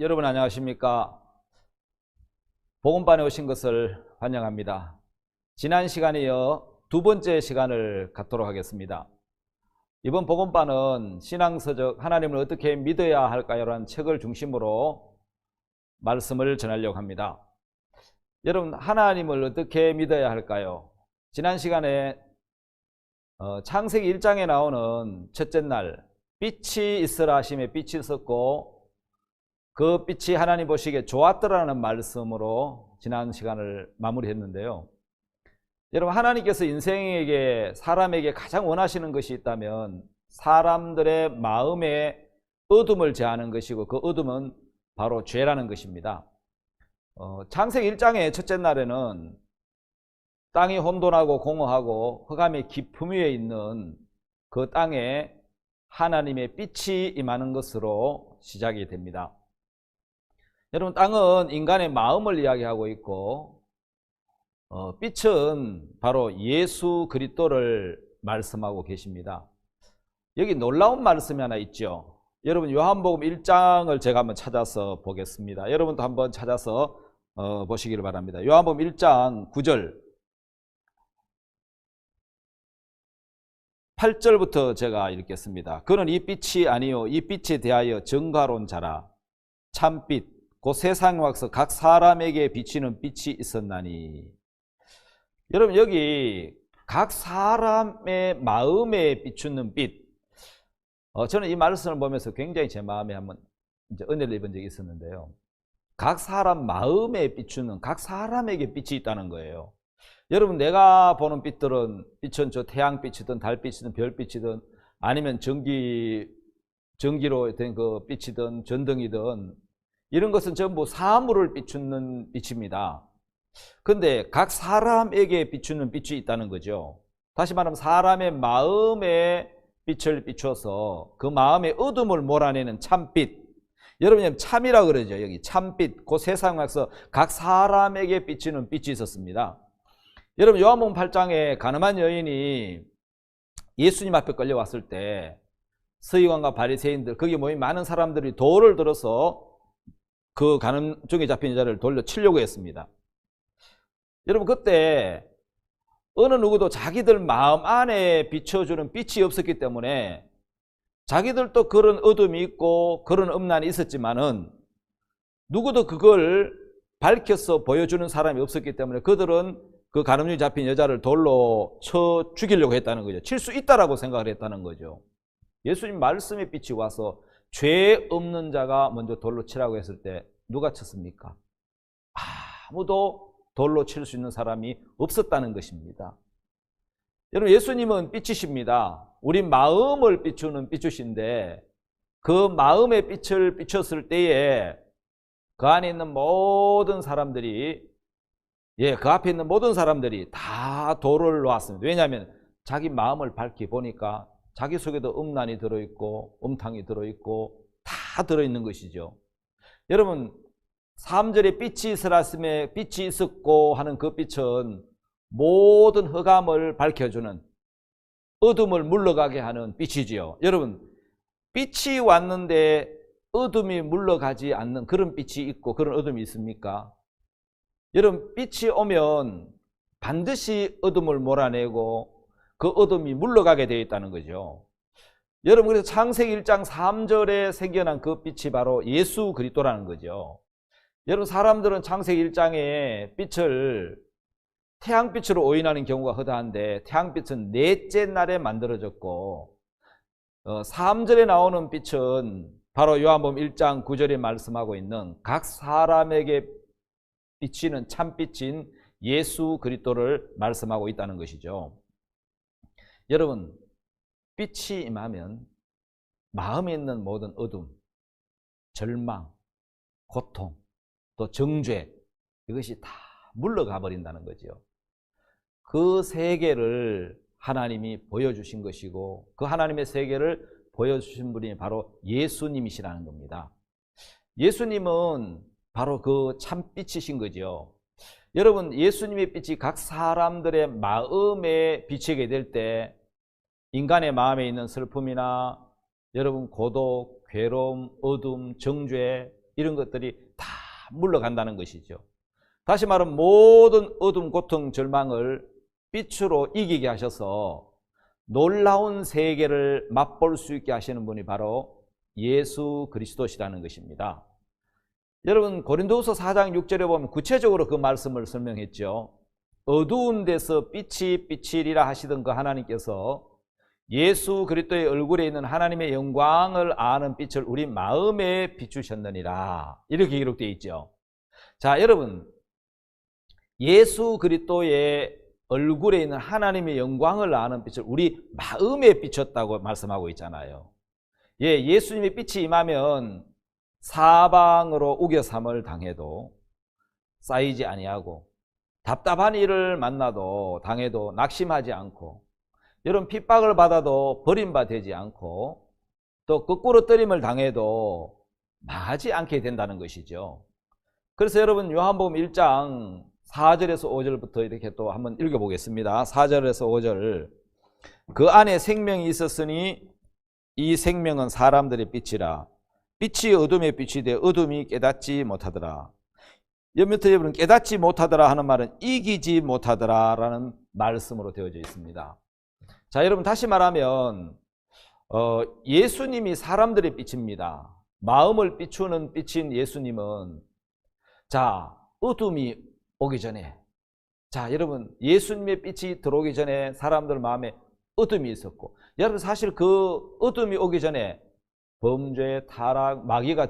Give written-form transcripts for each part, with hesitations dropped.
여러분 안녕하십니까? 복음반에 오신 것을 환영합니다. 지난 시간에 이어 두 번째 시간을 갖도록 하겠습니다. 이번 복음반은 신앙서적 하나님을 어떻게 믿어야 할까요? 라는 책을 중심으로 말씀을 전하려고 합니다. 여러분, 하나님을 어떻게 믿어야 할까요? 지난 시간에 창세기 1장에 나오는 첫째 날 빛이 있으라 하심에 빛이 있었고 그 빛이 하나님 보시기에 좋았더라는 말씀으로 지난 시간을 마무리했는데요. 여러분, 하나님께서 인생에게 사람에게 가장 원하시는 것이 있다면 사람들의 마음에 어둠을 제하는 것이고 그 어둠은 바로 죄라는 것입니다. 창세기 1장의 첫째 날에는 땅이 혼돈하고 공허하고 흑암의 깊음 위에 있는 그 땅에 하나님의 빛이 임하는 것으로 시작이 됩니다. 여러분, 땅은 인간의 마음을 이야기하고 있고 빛은 바로 예수 그리스도를 말씀하고 계십니다. 여기 놀라운 말씀이 하나 있죠. 여러분, 요한복음 1장을 제가 한번 찾아서 보겠습니다. 여러분도 한번 찾아서 보시기를 바랍니다. 요한복음 1장 9절 8절부터 제가 읽겠습니다. 그는 이 빛이 아니요 이 빛에 대하여 증거하러 온 자라. 참빛 곧 세상에 와서 각 사람에게 비치는 빛이 있었나니. 여러분, 여기 각 사람의 마음에 비추는 빛, 저는 이 말씀을 보면서 굉장히 제 마음에 한번 이제 은혜를 입은 적이 있었는데요. 각 사람 마음에 비추는, 각 사람에게 빛이 있다는 거예요. 여러분, 내가 보는 빛들은 빛은 저 태양빛이든 달빛이든 별빛이든 아니면 전기로 된 그 빛이든 전등이든 이런 것은 전부 사물을 비추는 빛입니다. 그런데 각 사람에게 비추는 빛이 있다는 거죠. 다시 말하면 사람의 마음에 빛을 비춰서 그 마음의 어둠을 몰아내는 참빛. 여러분, 참이라고 그러죠. 여기 참빛, 그 세상에 와서 각 사람에게 비치는 빛이 있었습니다. 여러분, 요한복음 8장에 가늠한 여인이 예수님 앞에 끌려왔을 때 서기관과 바리새인들, 거기 모인 많은 사람들이 돌을 들어서 그 간음증에 잡힌 여자를 돌려 치려고 했습니다. 여러분, 그때 어느 누구도 자기들 마음 안에 비춰주는 빛이 없었기 때문에 자기들도 그런 어둠이 있고 그런 음란이 있었지만은 누구도 그걸 밝혀서 보여주는 사람이 없었기 때문에 그들은 그 간음증에 잡힌 여자를 돌로 쳐 죽이려고 했다는 거죠. 칠 수 있다라고 생각을 했다는 거죠. 예수님 말씀의 빛이 와서 죄 없는 자가 먼저 돌로 치라고 했을 때 누가 쳤습니까? 아무도 돌로 칠 수 있는 사람이 없었다는 것입니다. 여러분, 예수님은 빛이십니다. 우리 마음을 비추는 빛이신데 그 마음의 빛을 비췄을 때에 그 안에 있는 모든 사람들이, 그 앞에 있는 모든 사람들이 다 돌을 놓았습니다. 왜냐하면 자기 마음을 밝히 보니까 자기 속에도 음란이 들어있고 음탕이 들어있고 다 들어있는 것이죠. 여러분, 3절에 빛이 있으라스에 빛이 있었고 하는 그 빛은 모든 흑암을 밝혀주는, 어둠을 물러가게 하는 빛이지요. 여러분, 빛이 왔는데 어둠이 물러가지 않는 그런 빛이 있고 그런 어둠이 있습니까? 여러분, 빛이 오면 반드시 어둠을 몰아내고 그 어둠이 물러가게 되어 있다는 거죠. 여러분, 그래서 창세기 1장 3절에 생겨난 그 빛이 바로 예수 그리스도라는 거죠. 여러분, 사람들은 창세기 1장에 빛을 태양빛으로 오인하는 경우가 허다한데 태양빛은 넷째 날에 만들어졌고 3절에 나오는 빛은 바로 요한복음 1장 9절에 말씀하고 있는 각 사람에게 비치는 참빛인 예수 그리스도를 말씀하고 있다는 것이죠. 여러분, 빛이 임하면 마음에 있는 모든 어둠, 절망, 고통, 또 정죄, 이것이 다 물러가 버린다는 거죠. 그 세계를 하나님이 보여주신 것이고 그 하나님의 세계를 보여주신 분이 바로 예수님이시라는 겁니다. 예수님은 바로 그 참빛이신 거죠. 여러분, 예수님의 빛이 각 사람들의 마음에 비치게 될 때 인간의 마음에 있는 슬픔이나 여러분 고독, 괴로움, 어둠, 정죄 이런 것들이 다 물러간다는 것이죠. 다시 말하면 모든 어둠, 고통, 절망을 빛으로 이기게 하셔서 놀라운 세계를 맛볼 수 있게 하시는 분이 바로 예수 그리스도시라는 것입니다. 여러분 고린도후서 4장 6절에 보면 구체적으로 그 말씀을 설명했죠. 어두운 데서 빛이 비치리라 하시던 그 하나님께서 예수 그리스도의 얼굴에 있는 하나님의 영광을 아는 빛을 우리 마음에 비추셨느니라, 이렇게 기록되어 있죠. 자, 여러분 예수 그리스도의 얼굴에 있는 하나님의 영광을 아는 빛을 우리 마음에 비췄다고 말씀하고 있잖아요. 예, 예수님의 빛이 임하면 사방으로 우겨삼을 당해도 쌓이지 아니하고, 답답한 일을 만나도 당해도 낙심하지 않고, 여러분 핍박을 받아도 버림받지 않고, 또 거꾸로 뜨림을 당해도 망하지 않게 된다는 것이죠. 그래서 여러분 요한복음 1장 4절에서 5절부터 이렇게 또 한번 읽어보겠습니다. 4절에서 5절. 그 안에 생명이 있었으니 이 생명은 사람들의 빛이라. 빛이 어둠에 빛이 되 어둠이 깨닫지 못하더라. 몇몇의 여러분 깨닫지 못하더라 하는 말은 이기지 못하더라 라는 말씀으로 되어져 있습니다. 자, 여러분 다시 말하면 예수님이 사람들의 빛입니다. 마음을 비추는 빛인 예수님은, 자, 어둠이 오기 전에, 자, 여러분 예수님의 빛이 들어오기 전에 사람들 마음에 어둠이 있었고, 여러분 사실 그 어둠이 오기 전에 범죄, 타락, 마귀가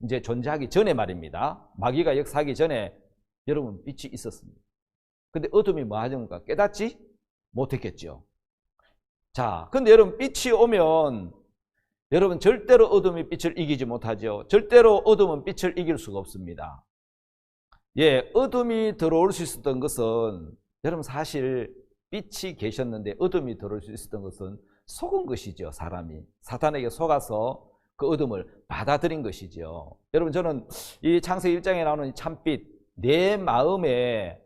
이제 존재하기 전에 말입니다. 마귀가 역사하기 전에 여러분 빛이 있었습니다. 근데 어둠이 뭐 하십니까? 깨닫지 못했겠죠. 자, 근데 여러분 빛이 오면 여러분 절대로 어둠이 빛을 이기지 못하죠. 절대로 어둠은 빛을 이길 수가 없습니다. 예, 어둠이 들어올 수 있었던 것은, 여러분 사실 빛이 계셨는데 어둠이 들어올 수 있었던 것은 속은 것이죠. 사람이 사탄에게 속아서 그 어둠을 받아들인 것이죠. 여러분 저는 이 창세기 1장에 나오는 이 참빛, 내 마음에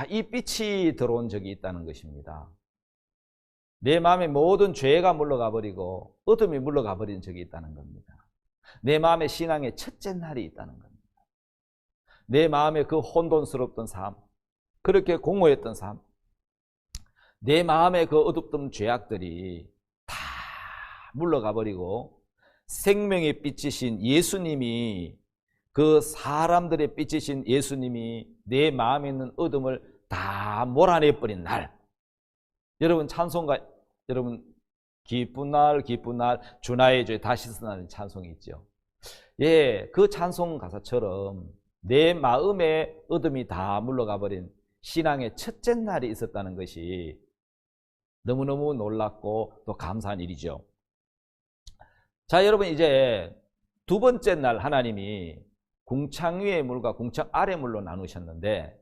이 빛이 들어온 적이 있다는 것입니다. 내 마음에 모든 죄가 물러가 버리고 어둠이 물러가 버린 적이 있다는 겁니다. 내 마음에 신앙의 첫째 날이 있다는 겁니다. 내 마음에 그 혼돈스럽던 삶, 그렇게 공허했던 삶, 내 마음에 그 어둡던 죄악들이 다 물러가 버리고 생명의 빛이신 예수님이, 그 사람들의 빛이신 예수님이 내 마음에 있는 어둠을 다 몰아내버린 날, 여러분 찬송가, 여러분 기쁜 날 기쁜 날 주 나의 죄 다시 쓰는 찬송이 있죠. 예, 그 찬송 가사처럼 내 마음에 어둠이 다 물러가 버린 신앙의 첫째 날이 있었다는 것이 너무너무 놀랍고 또 감사한 일이죠. 자, 여러분 이제 두 번째 날 하나님이 궁창 위의 물과 궁창 아래 물로 나누셨는데,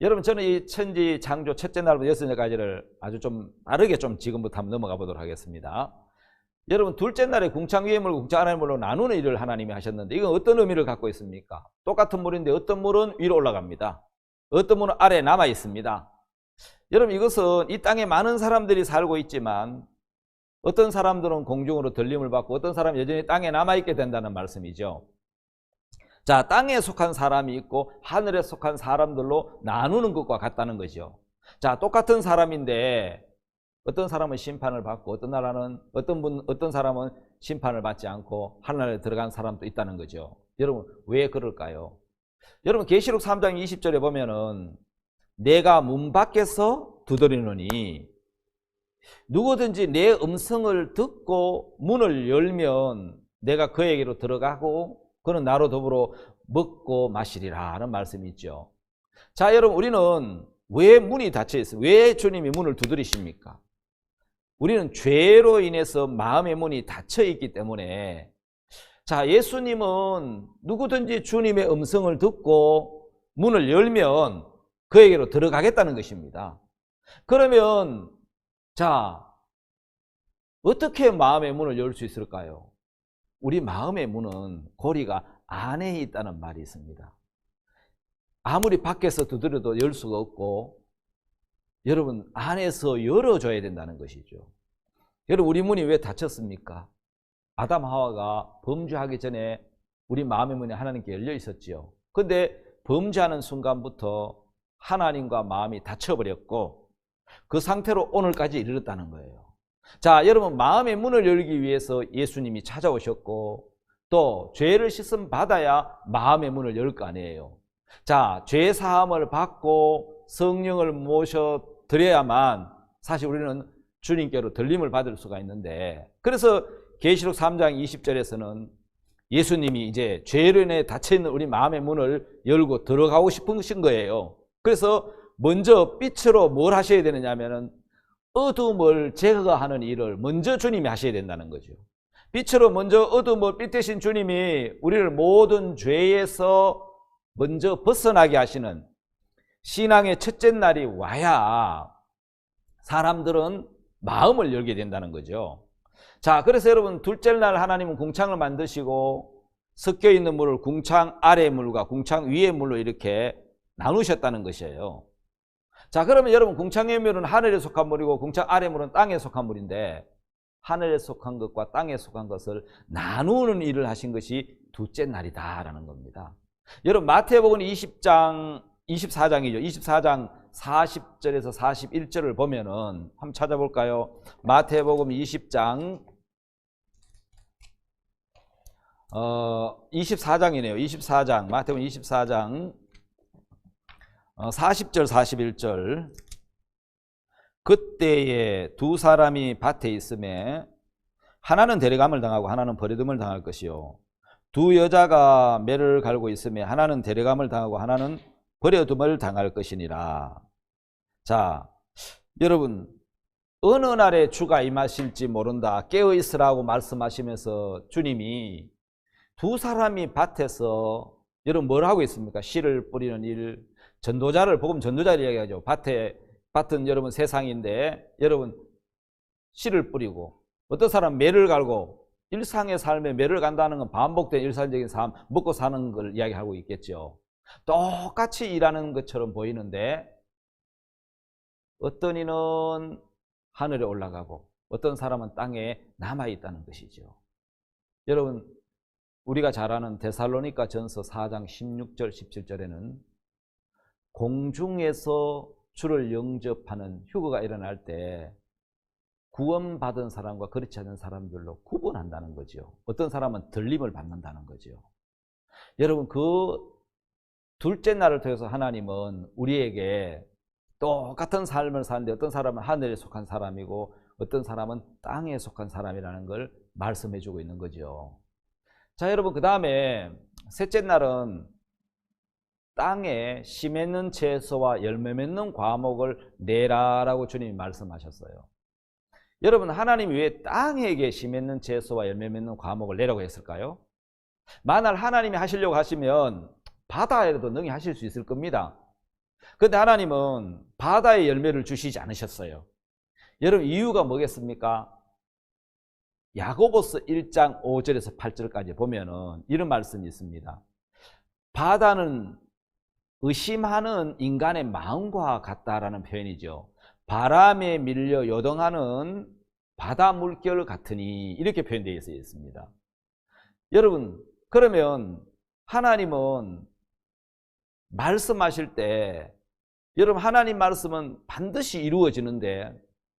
여러분 저는 이 천지 창조 첫째 날부터 여섯째까지를 아주 좀 빠르게 좀 지금부터 한번 넘어가 보도록 하겠습니다. 여러분 둘째 날에 궁창 위의 물, 궁창 아래 물로 나누는 일을 하나님이 하셨는데, 이건 어떤 의미를 갖고 있습니까? 똑같은 물인데 어떤 물은 위로 올라갑니다. 어떤 물은 아래에 남아 있습니다. 여러분 이것은 이 땅에 많은 사람들이 살고 있지만 어떤 사람들은 공중으로 들림을 받고 어떤 사람은 여전히 땅에 남아있게 된다는 말씀이죠. 자, 땅에 속한 사람이 있고 하늘에 속한 사람들로 나누는 것과 같다는 거죠. 자, 똑같은 사람인데 어떤 사람은 심판을 받고 어떤 사람은 심판을 받지 않고 하늘에 들어간 사람도 있다는 거죠. 여러분 왜 그럴까요? 여러분 계시록 3장 20절에 보면은 내가 문 밖에서 두드리노니 누구든지 내 음성을 듣고 문을 열면 내가 그에게로 들어가고 그는 나로 더불어 먹고 마시리라 하는 말씀이 있죠. 자, 여러분 우리는 왜 문이 닫혀 있어요? 왜 주님이 문을 두드리십니까? 우리는 죄로 인해서 마음의 문이 닫혀 있기 때문에, 자, 예수님은 누구든지 주님의 음성을 듣고 문을 열면 그에게로 들어가겠다는 것입니다. 그러면 자, 어떻게 마음의 문을 열 수 있을까요? 우리 마음의 문은 고리가 안에 있다는 말이 있습니다. 아무리 밖에서 두드려도 열 수가 없고, 여러분 안에서 열어줘야 된다는 것이죠. 여러분 우리 문이 왜 닫혔습니까? 아담 하와가 범죄하기 전에 우리 마음의 문이 하나님께 열려 있었지요. 근데 범죄하는 순간부터 하나님과 마음이 닫혀버렸고 그 상태로 오늘까지 이르렀다는 거예요. 자, 여러분, 마음의 문을 열기 위해서 예수님이 찾아오셨고 또 죄를 씻음 받아야 마음의 문을 열 거 아니에요. 자, 죄 사함을 받고 성령을 모셔 드려야만 사실 우리는 주님께로 들림을 받을 수가 있는데, 그래서 계시록 3장 20절에서는 예수님이 이제 죄로 인해 닫혀있는 우리 마음의 문을 열고 들어가고 싶으신 거예요. 그래서 먼저 빛으로 뭘 하셔야 되느냐 하면은 어둠을 제거하는 일을 먼저 주님이 하셔야 된다는 거죠. 빛으로 먼저 어둠을, 빛 대신 주님이 우리를 모든 죄에서 먼저 벗어나게 하시는 신앙의 첫째 날이 와야 사람들은 마음을 열게 된다는 거죠. 자, 그래서 여러분, 둘째 날 하나님은 궁창을 만드시고 섞여 있는 물을 궁창 아래 물과 궁창 위의 물로 이렇게 나누셨다는 것이에요. 자, 그러면 여러분, 궁창의 물은 하늘에 속한 물이고 궁창 아래 물은 땅에 속한 물인데, 하늘에 속한 것과 땅에 속한 것을 나누는 일을 하신 것이 둘째 날이다라는 겁니다. 여러분, 마태복음 24장이죠. 24장 40절에서 41절을 보면은 한번 찾아볼까요? 마태복음 20장 24장이네요. 24장, 마태복음 24장 40절 41절. 그때에 두 사람이 밭에 있음에 하나는 데려감을 당하고 하나는 버려둠을 당할 것이요, 두 여자가 매를 갈고 있음에 하나는 데려감을 당하고 하나는 버려둠을 당할 것이니라. 자, 여러분, 어느 날에 주가 임하실지 모른다, 깨어 있으라고 말씀하시면서 주님이 두 사람이 밭에서 여러분 뭘 하고 있습니까? 씨를 뿌리는 일, 전도자를, 복음 전도자를 이야기하죠. 밭은 여러분 세상인데 여러분 씨를 뿌리고, 어떤 사람 매를 갈고, 일상의 삶에 매를 간다는 건 반복된 일상적인 삶, 먹고 사는 걸 이야기하고 있겠죠. 똑같이 일하는 것처럼 보이는데 어떤 이는 하늘에 올라가고 어떤 사람은 땅에 남아있다는 것이죠. 여러분, 우리가 잘 아는 데살로니가 전서 4장 16절 17절에는 공중에서 주를 영접하는 휴거가 일어날 때 구원받은 사람과 그렇지 않은 사람들로 구분한다는 거죠. 어떤 사람은 들림을 받는다는 거죠. 여러분, 그 둘째 날을 통해서 하나님은 우리에게 똑같은 삶을 사는데 어떤 사람은 하늘에 속한 사람이고 어떤 사람은 땅에 속한 사람이라는 걸 말씀해 주고 있는 거죠. 자, 여러분, 그 다음에 셋째 날은 땅에 씨 맺는 채소와 열매 맺는 과목을 내라라고 주님이 말씀하셨어요. 여러분, 하나님이 왜 땅에게 씨 맺는 채소와 열매 맺는 과목을 내라고 했을까요? 만약 하나님이 하시려고 하시면 바다에도 능히 하실 수 있을 겁니다. 그런데 하나님은 바다에 열매를 주시지 않으셨어요. 여러분, 이유가 뭐겠습니까? 야고보서 1장 5절에서 8절까지 보면은 이런 말씀이 있습니다. 바다는 의심하는 인간의 마음과 같다라는 표현이죠. 바람에 밀려 요동하는 바다 물결 같으니, 이렇게 표현되어 있습니다. 여러분, 그러면 하나님은 말씀하실 때, 여러분, 하나님 말씀은 반드시 이루어지는데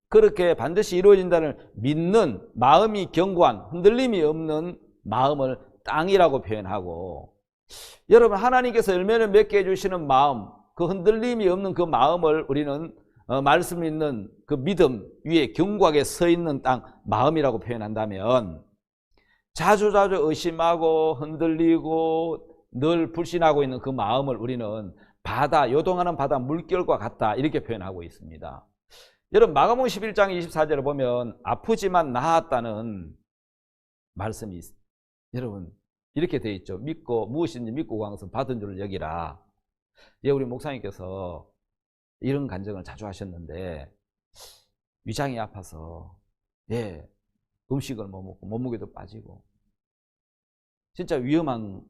그렇게 반드시 이루어진다는 믿는 마음이 견고한, 흔들림이 없는 마음을 땅이라고 표현하고, 여러분, 하나님께서 열매를 맺게 해주시는 마음, 그 흔들림이 없는 그 마음을 우리는 말씀 있는 그 믿음 위에 견고하게 서 있는 땅, 마음이라고 표현한다면, 자주 의심하고 흔들리고 늘 불신하고 있는 그 마음을 우리는 바다, 요동하는 바다 물결과 같다, 이렇게 표현하고 있습니다. 여러분, 마가복음 11장 24절을 보면 아프지만 나았다는 말씀이 있습니다. 여러분, 이렇게 되어 있죠. 믿고 무엇인지 믿고 구한 것은 받은 줄 여기라. 예, 우리 목사님께서 이런 간증을 자주 하셨는데, 위장이 아파서 예, 음식을 못 먹고 몸무게도 빠지고 진짜 위험한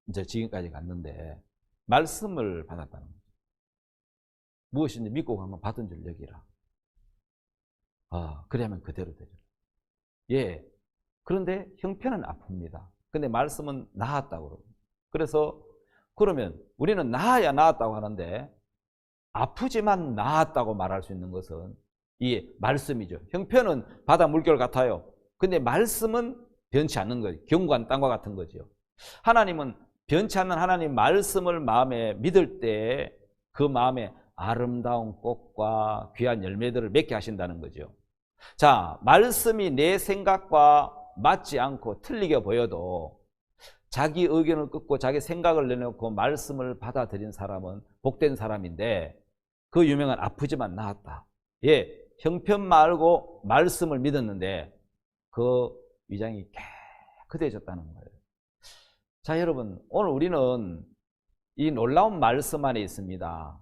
이제 지금까지 갔는데 말씀을 받았다는 거죠. 무엇인지 믿고 가면 받은 줄 여기라. 그래야만 그대로 되리라. 예. 그런데 형편은 아픕니다. 근데 말씀은 나았다고 그러고. 그래서 그러면 우리는 나아야 나았다고 하는데 아프지만 나았다고 말할 수 있는 것은 이 말씀이죠. 형편은 바다 물결 같아요. 근데 말씀은 변치 않는 거예요. 견고한 땅과 같은 거죠. 하나님은 변치 않는 하나님 말씀을 마음에 믿을 때 그 마음에 아름다운 꽃과 귀한 열매들을 맺게 하신다는 거죠. 자, 말씀이 내 생각과 맞지 않고 틀리게 보여도 자기 의견을 끊고 자기 생각을 내놓고 말씀을 받아들인 사람은 복된 사람인데, 그 유명한 아프지만 나았다. 예, 형편 말고 말씀을 믿었는데 그 위장이 깨끗해졌다는 거예요. 자, 여러분, 오늘 우리는 이 놀라운 말씀 안에 있습니다.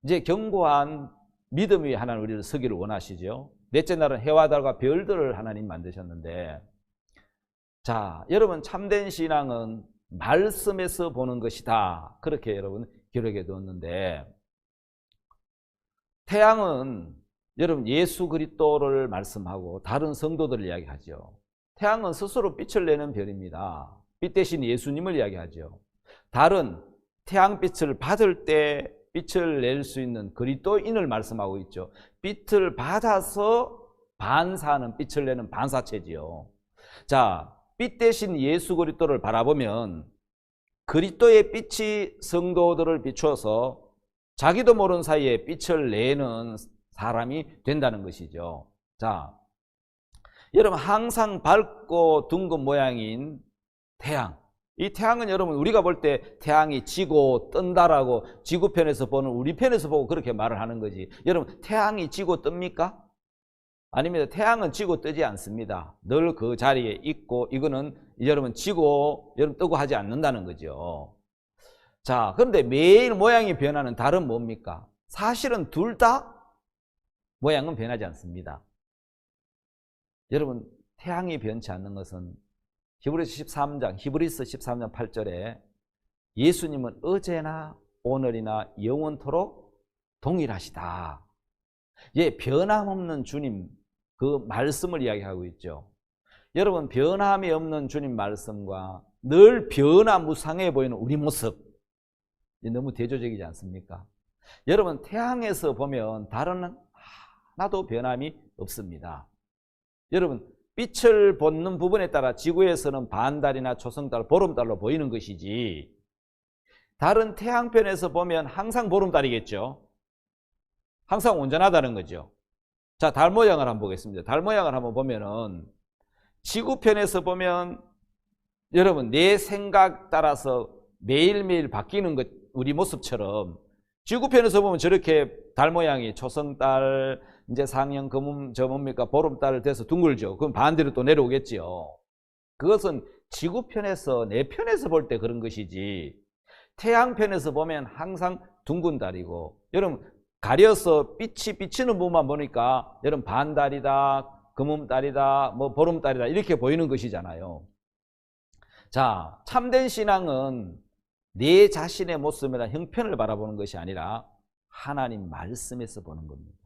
이제 견고한 믿음 위에 하나님 우리를 서기를 원하시죠. 넷째 날은 해와 달과 별들을 하나님 만드셨는데, 자, 여러분, 참된 신앙은 말씀에서 보는 것이다. 그렇게 여러분 기록해 두었는데, 태양은 여러분 예수 그리스도를 말씀하고 다른 성도들을 이야기하죠. 태양은 스스로 빛을 내는 별입니다. 빛 대신 예수님을 이야기하죠. 달은 태양빛을 받을 때 빛을 낼 수 있는 그리스도인을 말씀하고 있죠. 빛을 받아서 반사하는, 빛을 내는 반사체지요. 자, 빛 대신 예수 그리스도를 바라보면 그리스도의 빛이 성도들을 비추어서 자기도 모르는 사이에 빛을 내는 사람이 된다는 것이죠. 자, 여러분, 항상 밝고 둥근 모양인 태양. 이 태양은 여러분 우리가 볼 때 태양이 지고 뜬다라고 지구편에서 보는 우리 편에서 보고 그렇게 말을 하는 거지. 여러분, 태양이 지고 뜹니까? 아닙니다. 태양은 지고 뜨지 않습니다. 늘 그 자리에 있고, 이거는 여러분 지고 여러분 뜨고 하지 않는다는 거죠. 자, 그런데 매일 모양이 변하는 달은 뭡니까? 사실은 둘 다 모양은 변하지 않습니다. 여러분, 태양이 변치 않는 것은 히브리서 13장 8절에 예수님은 어제나 오늘이나 영원토록 동일하시다. 예, 변함없는 주님, 그 말씀을 이야기하고 있죠. 여러분, 변함이 없는 주님 말씀과 늘 변화무상해 보이는 우리 모습, 너무 대조적이지 않습니까? 여러분, 태양에서 보면 달은 하나도 변함이 없습니다. 여러분, 빛을 받는 부분에 따라 지구에서는 반달이나 초승달, 보름달로 보이는 것이지, 달은 태양편에서 보면 항상 보름달이겠죠. 항상 온전하다는 거죠. 자, 달 모양을 한번 보겠습니다. 달 모양을 한번 보면은 지구편에서 보면 여러분 내 생각 따라서 매일매일 바뀌는 것, 우리 모습처럼 지구편에서 보면 저렇게 달 모양이 초승달, 이제 상형, 금음, 저 뭡니까 보름달 돼서 둥글죠. 그럼 반대로 또 내려오겠지요. 그것은 지구편에서, 내 편에서 볼 때 그런 것이지, 태양편에서 보면 항상 둥근 달이고, 여러분 가려서 빛이 비치는 부분만 보니까 여러분 반달이다, 금음달이다, 뭐 보름달이다 이렇게 보이는 것이잖아요. 자, 참된 신앙은 내 자신의 모습이나 형편을 바라보는 것이 아니라 하나님 말씀에서 보는 겁니다.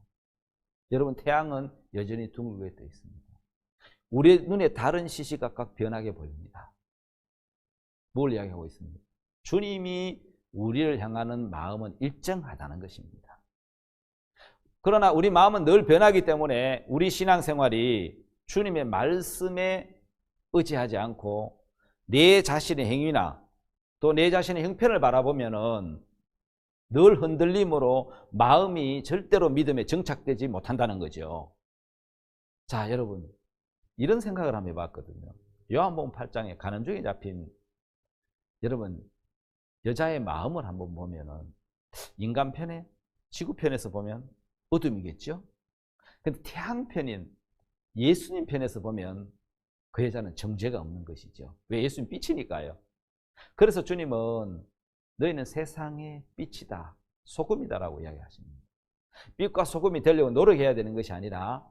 여러분, 태양은 여전히 둥글게 떠 있습니다. 우리 눈에 다른 시시각각 변하게 보입니다. 뭘 이야기하고 있습니까? 주님이 우리를 향하는 마음은 일정하다는 것입니다. 그러나 우리 마음은 늘 변하기 때문에 우리 신앙생활이 주님의 말씀에 의지하지 않고 내 자신의 행위나 또 내 자신의 형편을 바라보면은 늘 흔들림으로 마음이 절대로 믿음에 정착되지 못한다는 거죠. 자, 여러분, 이런 생각을 한번 해봤거든요. 요한복음 8장에 가는 중에 잡힌 여러분 여자의 마음을 한번 보면은 인간 편에, 지구 편에서 보면 어둠이겠죠. 근데 태양 편인 예수님 편에서 보면 그 여자는 정죄가 없는 것이죠. 왜? 예수님 빛이니까요. 그래서 주님은 너희는 세상의 빛이다, 소금이다라고 이야기하십니다. 빛과 소금이 되려고 노력해야 되는 것이 아니라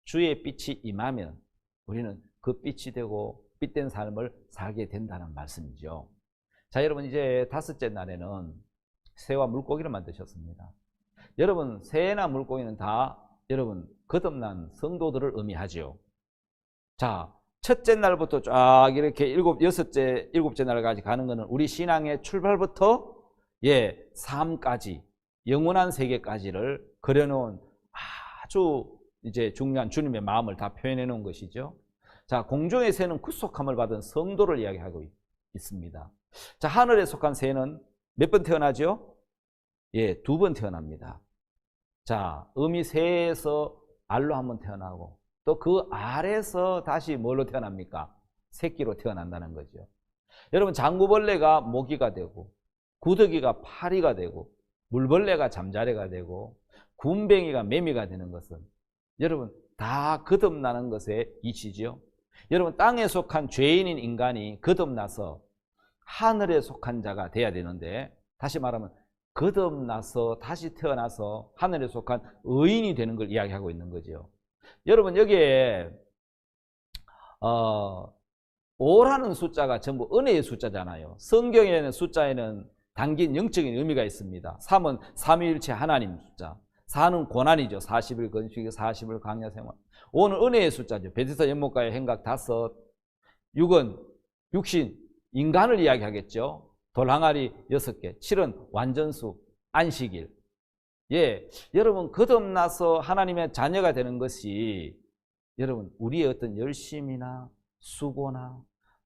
주의 빛이 임하면 우리는 그 빛이 되고 빛된 삶을 살게 된다는 말씀이죠. 자, 여러분, 이제 다섯째 날에는 새와 물고기를 만드셨습니다. 여러분, 새나 물고기는 다 여러분 거듭난 성도들을 의미하죠. 자, 첫째 날부터 쫙 이렇게 일곱째 날까지 가는 것은 우리 신앙의 출발부터 삶까지 영원한 세계까지를 그려놓은 아주 이제 중요한 주님의 마음을 다 표현해 놓은 것이죠. 자, 공중의 새는 구속함을 받은 성도를 이야기하고 있습니다. 자, 하늘에 속한 새는 몇 번 태어나죠? 2번 태어납니다. 자, 음이 새에서 알로 한번 태어나고 또 그 알에서 다시 뭘로 태어납니까? 새끼로 태어난다는 거죠. 여러분, 장구벌레가 모기가 되고 구더기가 파리가 되고 물벌레가 잠자래가 되고 군뱅이가 매미가 되는 것은 여러분 다 거듭나는 것의 이치죠. 여러분, 땅에 속한 죄인인 인간이 거듭나서 하늘에 속한 자가 돼야 되는데, 다시 말하면 거듭나서 다시 태어나서 하늘에 속한 의인이 되는 걸 이야기하고 있는 거죠. 여러분, 여기에 5라는 숫자가 전부 은혜의 숫자잖아요. 성경에는 숫자에는 담긴 영적인 의미가 있습니다. 3은 삼위일체 하나님 숫자, 4는 고난이죠. 40일 건축, 40일 광야 생활. 5는 은혜의 숫자죠. 베드스다 연못가의 행각 5. 6은 육신, 인간을 이야기하겠죠. 돌항아리 6개. 7은 완전수, 안식일. 여러분, 거듭나서 하나님의 자녀가 되는 것이 여러분 우리의 어떤 열심이나 수고나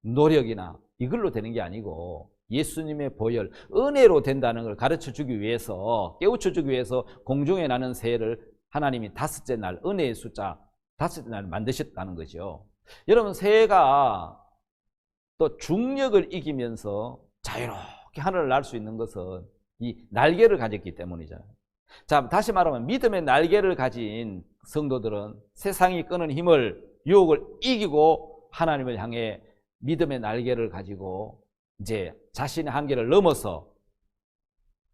노력이나 이걸로 되는 게 아니고 예수님의 보혈, 은혜로 된다는 걸 가르쳐 주기 위해서, 깨우쳐 주기 위해서 공중에 나는 새를 하나님이 5째 날, 은혜의 숫자 5째 날 만드셨다는 거죠. 여러분, 새가 또 중력을 이기면서 자유롭게 하늘을 날 수 있는 것은 이 날개를 가졌기 때문이잖아요. 자, 다시 말하면 믿음의 날개를 가진 성도들은 세상이 끄는 힘을, 유혹을 이기고 하나님을 향해 믿음의 날개를 가지고 이제 자신의 한계를 넘어서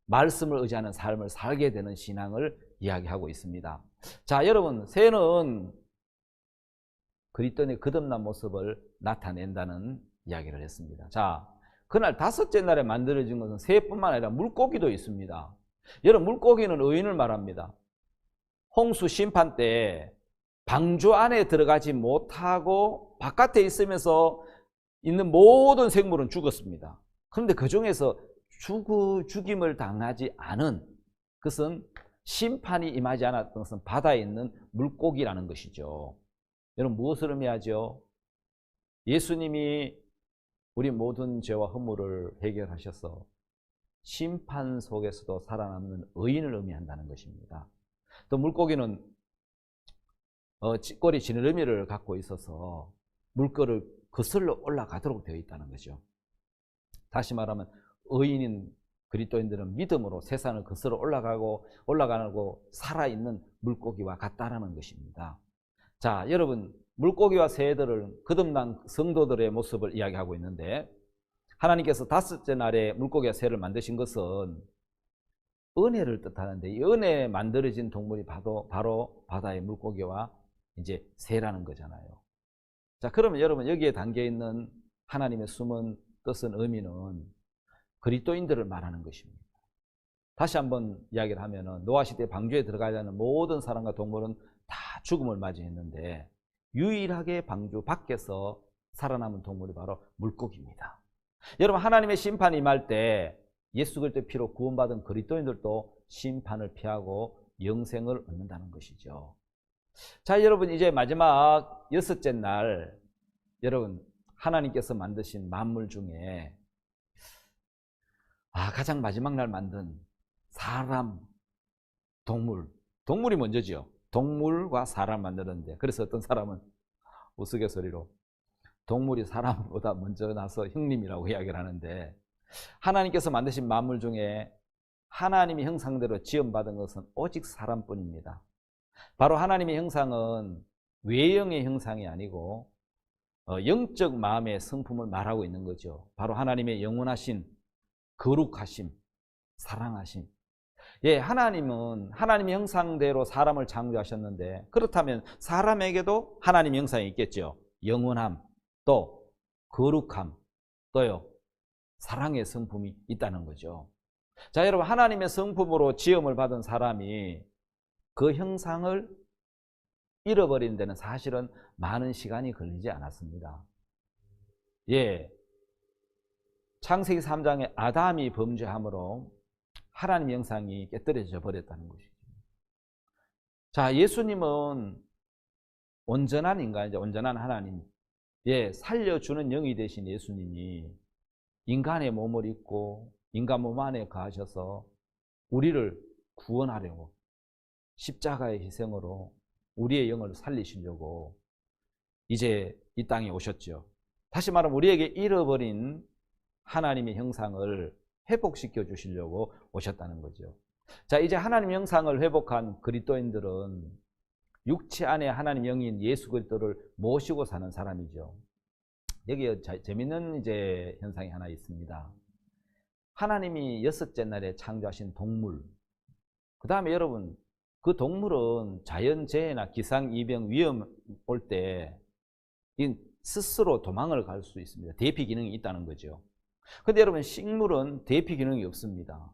말씀을 의지하는 삶을 살게 되는 신앙을 이야기하고 있습니다. 자, 여러분, 새는 그리스도의 거듭난 모습을 나타낸다는 이야기를 했습니다. 자, 그날 5째 날에 만들어진 것은 새뿐만 아니라 물고기도 있습니다. 여러분, 물고기는 의인을 말합니다. 홍수 심판 때 방주 안에 들어가지 못하고 바깥에 있으면서 있는 모든 생물은 죽었습니다. 그런데 그 중에서 죽임을 당하지 않은 것은 심판이 임하지 않았던 것은 바다에 있는 물고기라는 것이죠. 여러분, 무엇을 의미하죠? 예수님이 우리 모든 죄와 허물을 해결하셔서 심판 속에서도 살아남는 의인을 의미한다는 것입니다. 또 물고기는 꼬리 지느러미를 갖고 있어서 물결을 거슬러 올라가도록 되어 있다는 거죠. 다시 말하면 의인인 그리스도인들은 믿음으로 세상을 거슬러 올라가고 살아있는 물고기와 같다라는 것입니다. 자, 여러분, 물고기와 새들은 거듭난 성도들의 모습을 이야기하고 있는데, 하나님께서 5째 날에 물고기와 새를 만드신 것은 은혜를 뜻하는데, 이 은혜에 만들어진 동물이 바로 바다의 물고기와 이제 새라는 거잖아요. 자, 그러면 여러분, 여기에 담겨 있는 하나님의 숨은 뜻은, 의미는 그리스도인들을 말하는 것입니다. 다시 한번 이야기를 하면은 노아 시대 방주에 들어가지 않은 모든 사람과 동물은 다 죽음을 맞이했는데 유일하게 방주 밖에서 살아남은 동물이 바로 물고기입니다. 여러분, 하나님의 심판이 임할 때 예수 그리스도의 피로 구원받은 그리스도인들도 심판을 피하고 영생을 얻는다는 것이죠. 자, 여러분, 이제 마지막 6째 날, 여러분, 하나님께서 만드신 만물 중에 가장 마지막 날 만든 사람, 동물이 먼저죠. 동물과 사람 만드는데, 그래서 어떤 사람은 우스갯소리로 동물이 사람보다 먼저 나서 형님이라고 이야기를 하는데, 하나님께서 만드신 만물 중에 하나님의 형상대로 지음받은 것은 오직 사람뿐입니다. 바로 하나님의 형상은 외형의 형상이 아니고 영적 마음의 성품을 말하고 있는 거죠. 바로 하나님의 영원하신 거룩하심, 사랑하심. 하나님은 하나님의 형상대로 사람을 창조하셨는데, 그렇다면 사람에게도 하나님의 형상이 있겠죠. 영원함, 또 거룩함, 또요 사랑의 성품이 있다는 거죠. 자, 여러분, 하나님의 성품으로 지음을 받은 사람이 그 형상을 잃어버리는 데는 사실은 많은 시간이 걸리지 않았습니다. 예, 창세기 3장에 아담이 범죄함으로 하나님 형상이 깨뜨려져 버렸다는 것이죠. 자, 예수님은 온전한 인간이죠. 온전한 하나님. 예, 살려주는 영이 되신 예수님이 인간의 몸을 입고 인간 몸 안에 거하셔서 우리를 구원하려고 십자가의 희생으로 우리의 영을 살리시려고 이제 이 땅에 오셨죠. 다시 말하면 우리에게 잃어버린 하나님의 형상을 회복시켜 주시려고 오셨다는 거죠. 자, 이제 하나님 형상을 회복한 그리스도인들은 육체 안에 하나님 영인 예수 그리스도를 모시고 사는 사람이죠. 여기 재밌는 이제 현상이 하나 있습니다. 하나님이 여섯째 날에 창조하신 동물, 그 다음에 여러분 그 동물은 자연재해나 기상이병 위험 올 때 스스로 도망을 갈 수 있습니다. 대피 기능이 있다는 거죠. 근데 여러분 식물은 대피 기능이 없습니다.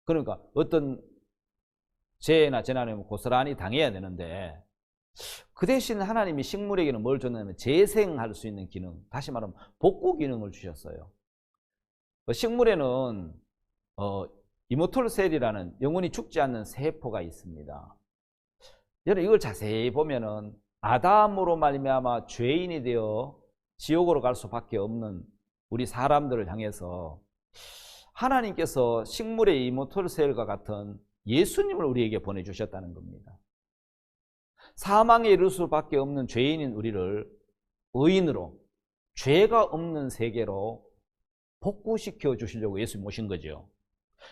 그러니까 어떤 재해나 재난에 고스란히 당해야 되는데 그 대신 하나님이 식물에게는 뭘 줬냐면 재생할 수 있는 기능, 다시 말하면 복구 기능을 주셨어요. 식물에는 이모톨 셀이라는 영원히 죽지 않는 세포가 있습니다. 여러분 이걸 자세히 보면은 아담으로 말미암아 죄인이 되어 지옥으로 갈 수밖에 없는 우리 사람들을 향해서 하나님께서 식물의 이모톨 셀과 같은 예수님을 우리에게 보내주셨다는 겁니다. 사망에 이를 수밖에 없는 죄인인 우리를 의인으로 죄가 없는 세계로 복구시켜 주시려고 예수님 오신 거죠.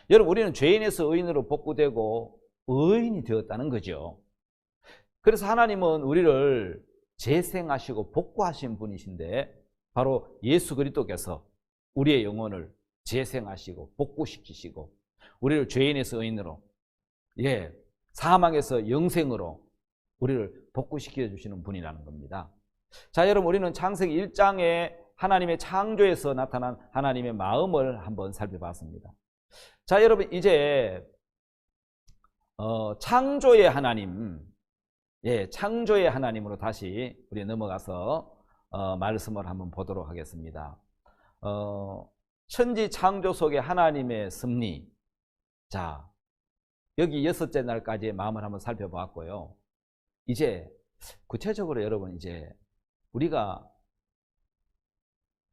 여러분 우리는 죄인에서 의인으로 복구되고 의인이 되었다는 거죠. 그래서 하나님은 우리를 재생하시고 복구하신 분이신데 바로 예수 그리스도께서 우리의 영혼을 재생하시고 복구시키시고 우리를 죄인에서 의인으로 사망에서 영생으로 우리를 복구시켜 주시는 분이라는 겁니다. 자, 여러분 우리는 창세기 1장에 하나님의 창조에서 나타난 하나님의 마음을 한번 살펴봤습니다. 자, 여러분 이제 창조의 하나님, 창조의 하나님으로 다시 우리 넘어가서 말씀을 한번 보도록 하겠습니다. 천지 창조 속의 하나님의 섭리. 자, 여기 여섯째 날까지의 마음을 한번 살펴보았고요. 이제 구체적으로 여러분 이제 우리가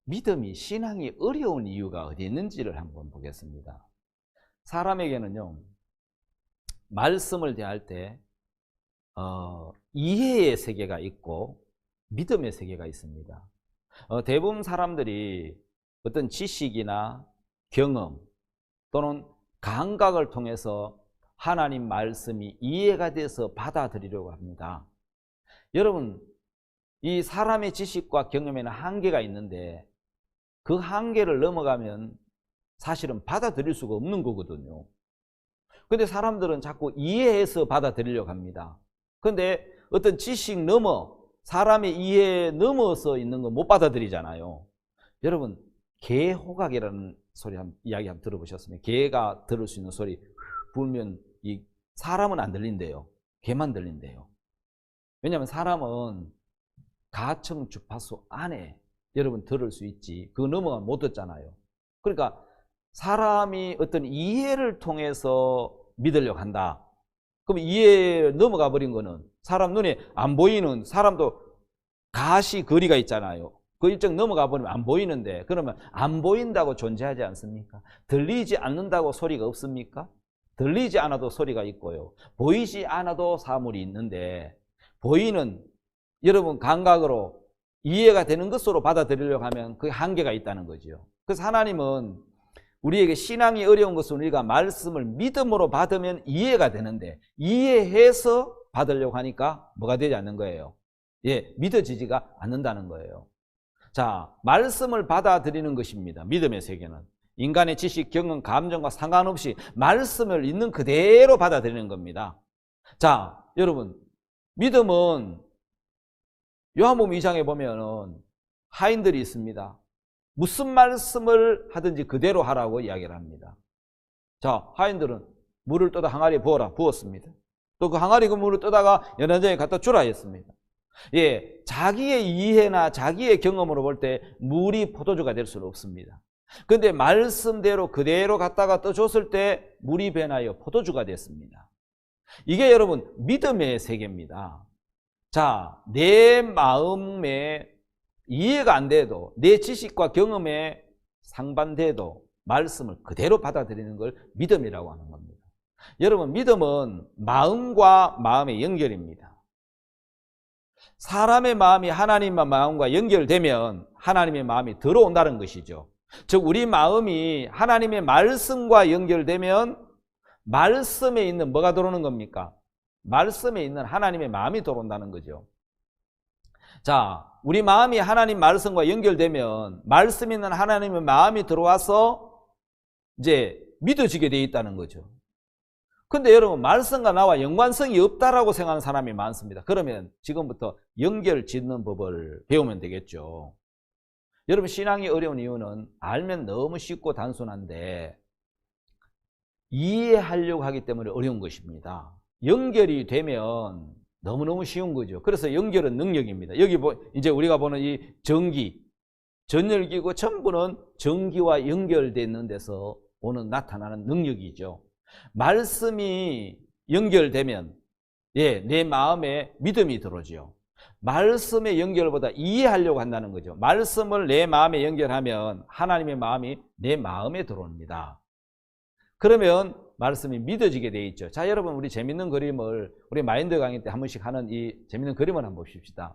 믿음이 신앙이 어려운 이유가 어디 있는지를 한번 보겠습니다. 사람에게는요 말씀을 대할 때 이해의 세계가 있고 믿음의 세계가 있습니다. 대부분 사람들이 어떤 지식이나 경험 또는 감각을 통해서 하나님 말씀이 이해가 돼서 받아들이려고 합니다. 여러분 이 사람의 지식과 경험에는 한계가 있는데 그 한계를 넘어가면 사실은 받아들일 수가 없는 거거든요. 근데 사람들은 자꾸 이해해서 받아들이려고 합니다. 근데 어떤 지식 넘어 사람의 이해에 넘어서 있는 거 못 받아들이잖아요. 여러분 개호각이라는 소리 이야기 한번 들어보셨습니까? 개가 들을 수 있는 소리 불면 이 사람은 안 들린대요. 개만 들린대요. 왜냐하면 사람은 가청 주파수 안에 여러분 들을 수 있지 그거 넘어가면 못 듣잖아요. 그러니까 사람이 어떤 이해를 통해서 믿으려고 한다. 그럼 이해에 넘어가 버린 거는 사람 눈에 안 보이는 사람도 가시 거리가 있잖아요. 그 일정 넘어가 버리면 안 보이는데 그러면 안 보인다고 존재하지 않습니까? 들리지 않는다고 소리가 없습니까? 들리지 않아도 소리가 있고요. 보이지 않아도 사물이 있는데 보이는 여러분 감각으로 이해가 되는 것으로 받아들이려고 하면 그 한계가 있다는 거죠. 그래서 하나님은 우리에게 신앙이 어려운 것은 우리가 말씀을 믿음으로 받으면 이해가 되는데 이해해서 받으려고 하니까 뭐가 되지 않는 거예요? 믿어지지가 않는다는 거예요. 자, 말씀을 받아들이는 것입니다. 믿음의 세계는 인간의 지식, 경험, 감정과 상관없이 말씀을 있는 그대로 받아들이는 겁니다. 자, 여러분 믿음은 요한복음 2장에 보면은 하인들이 있습니다. 무슨 말씀을 하든지 그대로 하라고 이야기를 합니다. 자, 하인들은 물을 떠다 항아리에 부었습니다. 또 그 항아리 그물을 떠다가 연안장에 갖다 주라 했습니다. 예, 자기의 이해나 자기의 경험으로 볼 때 물이 포도주가 될 수는 없습니다. 그런데 말씀대로 그대로 갖다가 떠줬을 때 물이 변하여 포도주가 됐습니다. 이게 여러분 믿음의 세계입니다. 자, 내 마음에 이해가 안 돼도 내 지식과 경험에 상반돼도 말씀을 그대로 받아들이는 걸 믿음이라고 하는 겁니다. 여러분, 믿음은 마음과 마음의 연결입니다. 사람의 마음이 하나님의 마음과 연결되면 하나님의 마음이 들어온다는 것이죠. 즉 우리 마음이 하나님의 말씀과 연결되면 말씀에 있는 뭐가 들어오는 겁니까? 말씀에 있는 하나님의 마음이 들어온다는 거죠. 자, 우리 마음이 하나님 말씀과 연결되면 말씀 있는 하나님의 마음이 들어와서 이제 믿어지게 돼 있다는 거죠. 근데 여러분 말씀과 나와 연관성이 없다라고 생각하는 사람이 많습니다. 그러면 지금부터 연결 짓는 법을 배우면 되겠죠. 여러분 신앙이 어려운 이유는 알면 너무 쉽고 단순한데 이해하려고 하기 때문에 어려운 것입니다. 연결이 되면 너무너무 쉬운 거죠. 그래서 연결은 능력입니다. 여기 이제 우리가 보는 이 전기, 전열기구 전부는 전기와 연결되어 있는 데서 오는 나타나는 능력이죠. 말씀이 연결되면 내 마음에 믿음이 들어오죠. 말씀의 연결보다 이해하려고 한다는 거죠. 말씀을 내 마음에 연결하면 하나님의 마음이 내 마음에 들어옵니다. 그러면 말씀이 믿어지게 돼 있죠. 자, 여러분 우리 재밌는 그림을 우리 마인드 강의 때 한 번씩 하는 이 재밌는 그림을 한번 보십시다.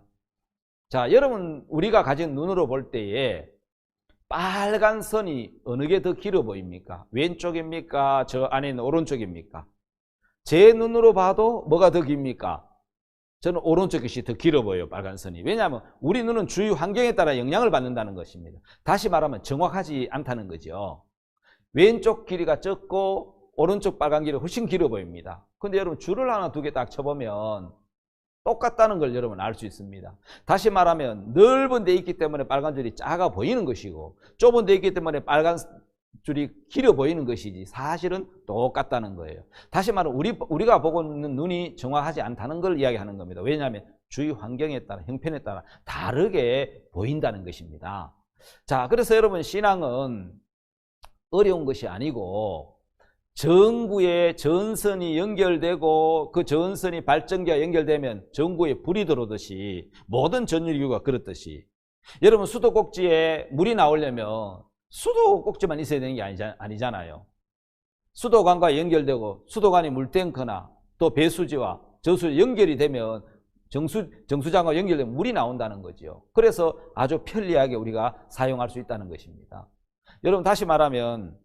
자, 여러분 우리가 가진 눈으로 볼 때에 빨간 선이 어느 게 더 길어 보입니까? 왼쪽입니까? 저 안에 있는 오른쪽입니까? 제 눈으로 봐도 뭐가 더 깁니까? 저는 오른쪽 것이 더 길어 보여요, 빨간 선이. 왜냐하면 우리 눈은 주위 환경에 따라 영향을 받는다는 것입니다. 다시 말하면 정확하지 않다는 거죠. 왼쪽 길이가 적고 오른쪽 빨간 길이 훨씬 길어 보입니다. 근데 여러분 줄을 하나 두 개 딱 쳐보면 똑같다는 걸 여러분 알 수 있습니다. 다시 말하면 넓은 데 있기 때문에 빨간 줄이 작아 보이는 것이고 좁은 데 있기 때문에 빨간 줄이 길어 보이는 것이지 사실은 똑같다는 거예요. 다시 말하면 우리가 보고 있는 눈이 정확하지 않다는 걸 이야기하는 겁니다. 왜냐하면 주위 환경에 따라 형편에 따라 다르게 보인다는 것입니다. 자, 그래서 여러분 신앙은 어려운 것이 아니고 전구에 전선이 연결되고 그 전선이 발전기와 연결되면 전구에 불이 들어오듯이 모든 전열기구가 그렇듯이 여러분 수도꼭지에 물이 나오려면 수도꼭지만 있어야 되는 게 아니잖아요. 수도관과 연결되고 수도관이 물탱크나 또 배수지와 저수 연결이 되면 정수장과 연결되면 물이 나온다는 거죠. 그래서 아주 편리하게 우리가 사용할 수 있다는 것입니다. 여러분 다시 말하면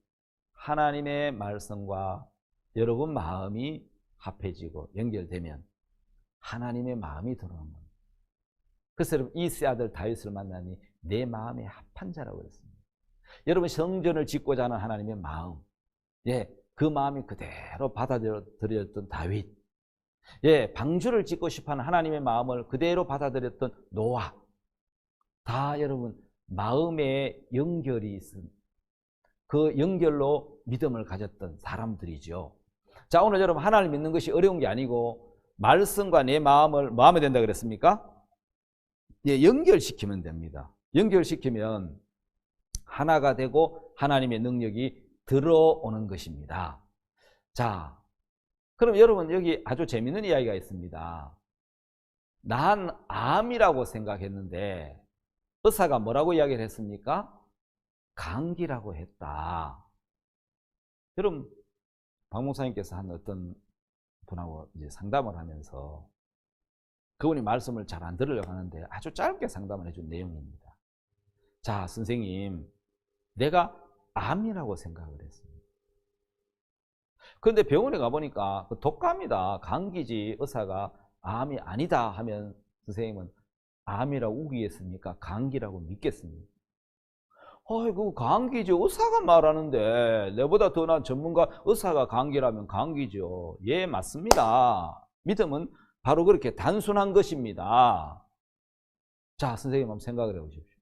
하나님의 말씀과 여러분 마음이 합해지고 연결되면 하나님의 마음이 들어오는 겁니다. 그래서 여러분 이세 아들 다윗을 만나니 내 마음에 합한 자라고 그랬습니다. 여러분 성전을 짓고자 하는 하나님의 마음, 그 마음이 그대로 받아들였던 다윗, 방주를 짓고 싶어하는 하나님의 마음을 그대로 받아들였던 노아, 다 여러분 마음에 연결이 있습니다. 그 연결로 믿음을 가졌던 사람들이죠. 자, 오늘 여러분 하나님을 믿는 것이 어려운 게 아니고 말씀과 내 마음을 뭐 하면 된다 그랬습니까? 연결시키면 됩니다. 연결시키면 하나가 되고 하나님의 능력이 들어오는 것입니다. 자, 그럼 여러분 여기 아주 재밌는 이야기가 있습니다. 난 암이라고 생각했는데 의사가 뭐라고 이야기를 했습니까? 감기라고 했다. 여러분 박 목사님께서 한 어떤 분하고 이제 상담을 하면서 그분이 말씀을 잘 안 들으려고 하는데 아주 짧게 상담을 해준 내용입니다. 자, 선생님, 내가 암이라고 생각을 했습니다. 그런데 병원에 가보니까 그 독감이다, 감기지, 의사가 암이 아니다 하면 선생님은 암이라고 우기겠습니까? 감기라고 믿겠습니까? 아이고 감기지, 의사가 말하는데 내보다 더 나은 전문가 의사가 감기라면 감기죠. 예, 맞습니다. 믿음은 바로 그렇게 단순한 것입니다. 자, 선생님 한번 생각을 해보십시오.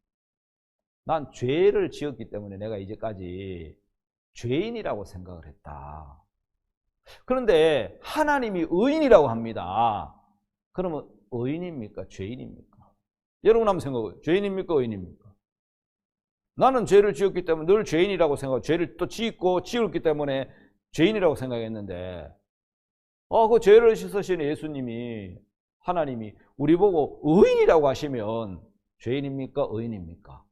난 죄를 지었기 때문에 내가 이제까지 죄인이라고 생각을 했다. 그런데 하나님이 의인이라고 합니다. 그러면 의인입니까? 죄인입니까? 여러분 한번 생각해요. 죄인입니까? 의인입니까? 나는 죄를 지었기 때문에 늘 죄인이라고 생각하고 죄를 또 짓고 지었기 때문에 죄인이라고 생각했는데 그 죄를 씻으신 예수님이 하나님이 우리 보고 의인이라고 하시면 죄인입니까? 의인입니까?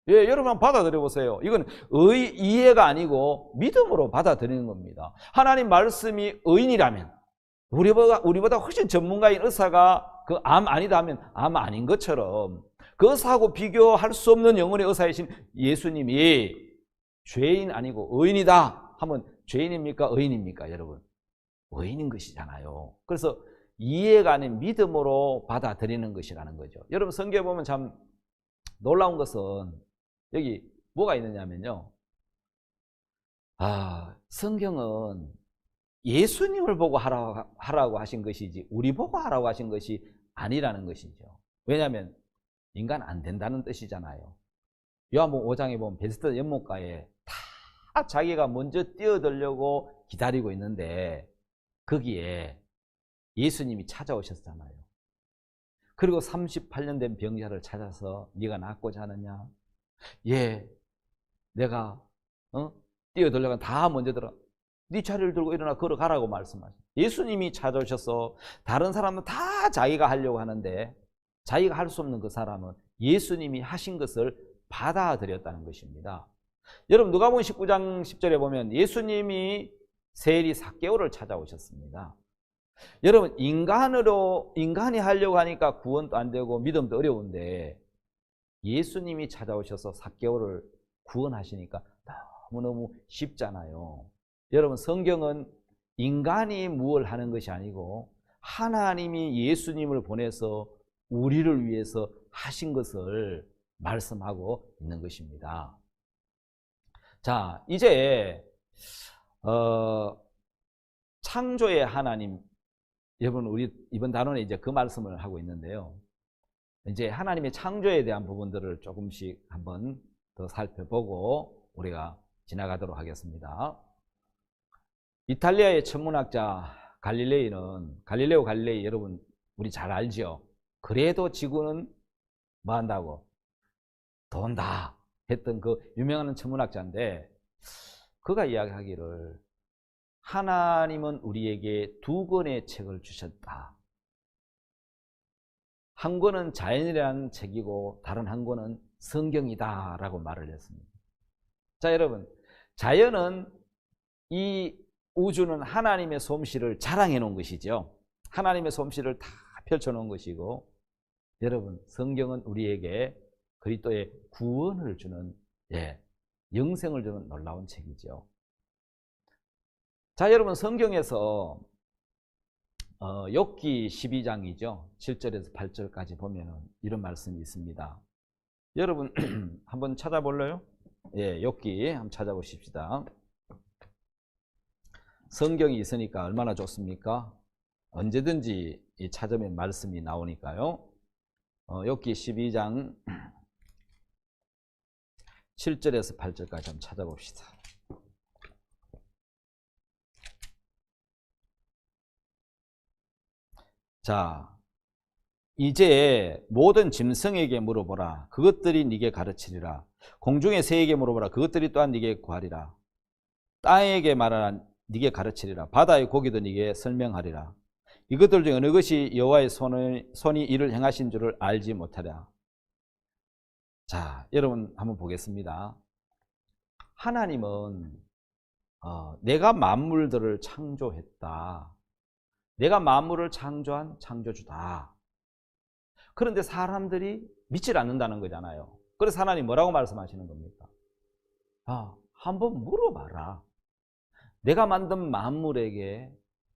예, 여러분 한번 받아들여 보세요. 이건 이해가 아니고 믿음으로 받아들이는 겁니다. 하나님 말씀이 의인이라면 우리보다 훨씬 전문가인 의사가 그 암 아니다 하면 암 아닌 것처럼 그 의사하고 비교할 수 없는 영혼의 의사이신 예수님이 죄인 아니고 의인이다 하면 죄인입니까? 의인입니까? 여러분 의인인 것이잖아요. 그래서 이해가 아닌 믿음으로 받아들이는 것이라는 거죠. 여러분 성경에 보면 참 놀라운 것은 여기 뭐가 있느냐면요. 성경은 예수님을 보고 하라고 하신 것이지 우리 보고 하라고 하신 것이 아니라는 것이죠. 왜냐하면 인간 안 된다는 뜻이잖아요. 요한복음 5장에 보면 베스트 연못가에 다 자기가 먼저 뛰어들려고 기다리고 있는데 거기에 예수님이 찾아오셨잖아요. 그리고 38년 된 병자를 찾아서 네가 낫고자 하느냐? 예, 내가 뛰어들려가 다 먼저 들어. 네 자리를 들고 일어나 걸어가라고 말씀하셨어요. 예수님이 찾아오셔서 다른 사람은 다 자기가 하려고 하는데 자기가 할 수 없는 그 사람은 예수님이 하신 것을 받아들였다는 것입니다. 여러분 누가복음 19장 10절에 보면 예수님이 세리 삭개오를 찾아오셨습니다. 여러분 인간이 하려고 하니까 구원도 안 되고 믿음도 어려운데 예수님이 찾아오셔서 삭개오를 구원하시니까 너무너무 쉽잖아요. 여러분 성경은 인간이 무엇을 하는 것이 아니고 하나님이 예수님을 보내서 우리를 위해서 하신 것을 말씀하고 있는 것입니다. 자, 이제 창조의 하나님, 여러분 우리 이번 단원에 이제 그 말씀을 하고 있는데요. 이제 하나님의 창조에 대한 부분들을 조금씩 한번 더 살펴보고 우리가 지나가도록 하겠습니다. 이탈리아의 천문학자 갈릴레오 갈릴레이 여러분 우리 잘 알죠? 그래도 지구는 뭐 한다고? 돈다 했던 그 유명한 천문학자인데 그가 이야기하기를 하나님은 우리에게 두 권의 책을 주셨다. 한 권은 자연이라는 책이고 다른 한 권은 성경이다 라고 말을 했습니다. 자 여러분 자연은 이 우주는 하나님의 솜씨를 자랑해 놓은 것이죠. 하나님의 솜씨를 다 펼쳐 놓은 것이고 여러분 성경은 우리에게 그리스도의 구원을 주는 영생을 주는 놀라운 책이죠. 자 여러분 성경에서 욥기 12장이죠. 7절에서 8절까지 보면 이런 말씀이 있습니다. 여러분 한번 찾아볼래요? 예, 욥기 한번 찾아보십시다. 성경이 있으니까 얼마나 좋습니까? 언제든지 찾으면 말씀이 나오니까요. 욥기 12장 7절에서 8절까지 한번 찾아봅시다. 자, 이제 모든 짐승에게 물어보라. 그것들이 네게 가르치리라. 공중의 새에게 물어보라. 그것들이 또한 네게 구하리라. 땅에게 말하라. 네게 가르치리라. 바다의 고기도 네게 설명하리라. 이것들 중 어느 것이 여호와의 손이 이를 행하신 줄을 알지 못하랴. 자, 여러분 한번 보겠습니다. 하나님은 내가 만물들을 창조했다. 내가 만물을 창조한 창조주다. 그런데 사람들이 믿질 않는다는 거잖아요. 그래서 하나님 뭐라고 말씀하시는 겁니까? 한번 물어봐라. 내가 만든 만물에게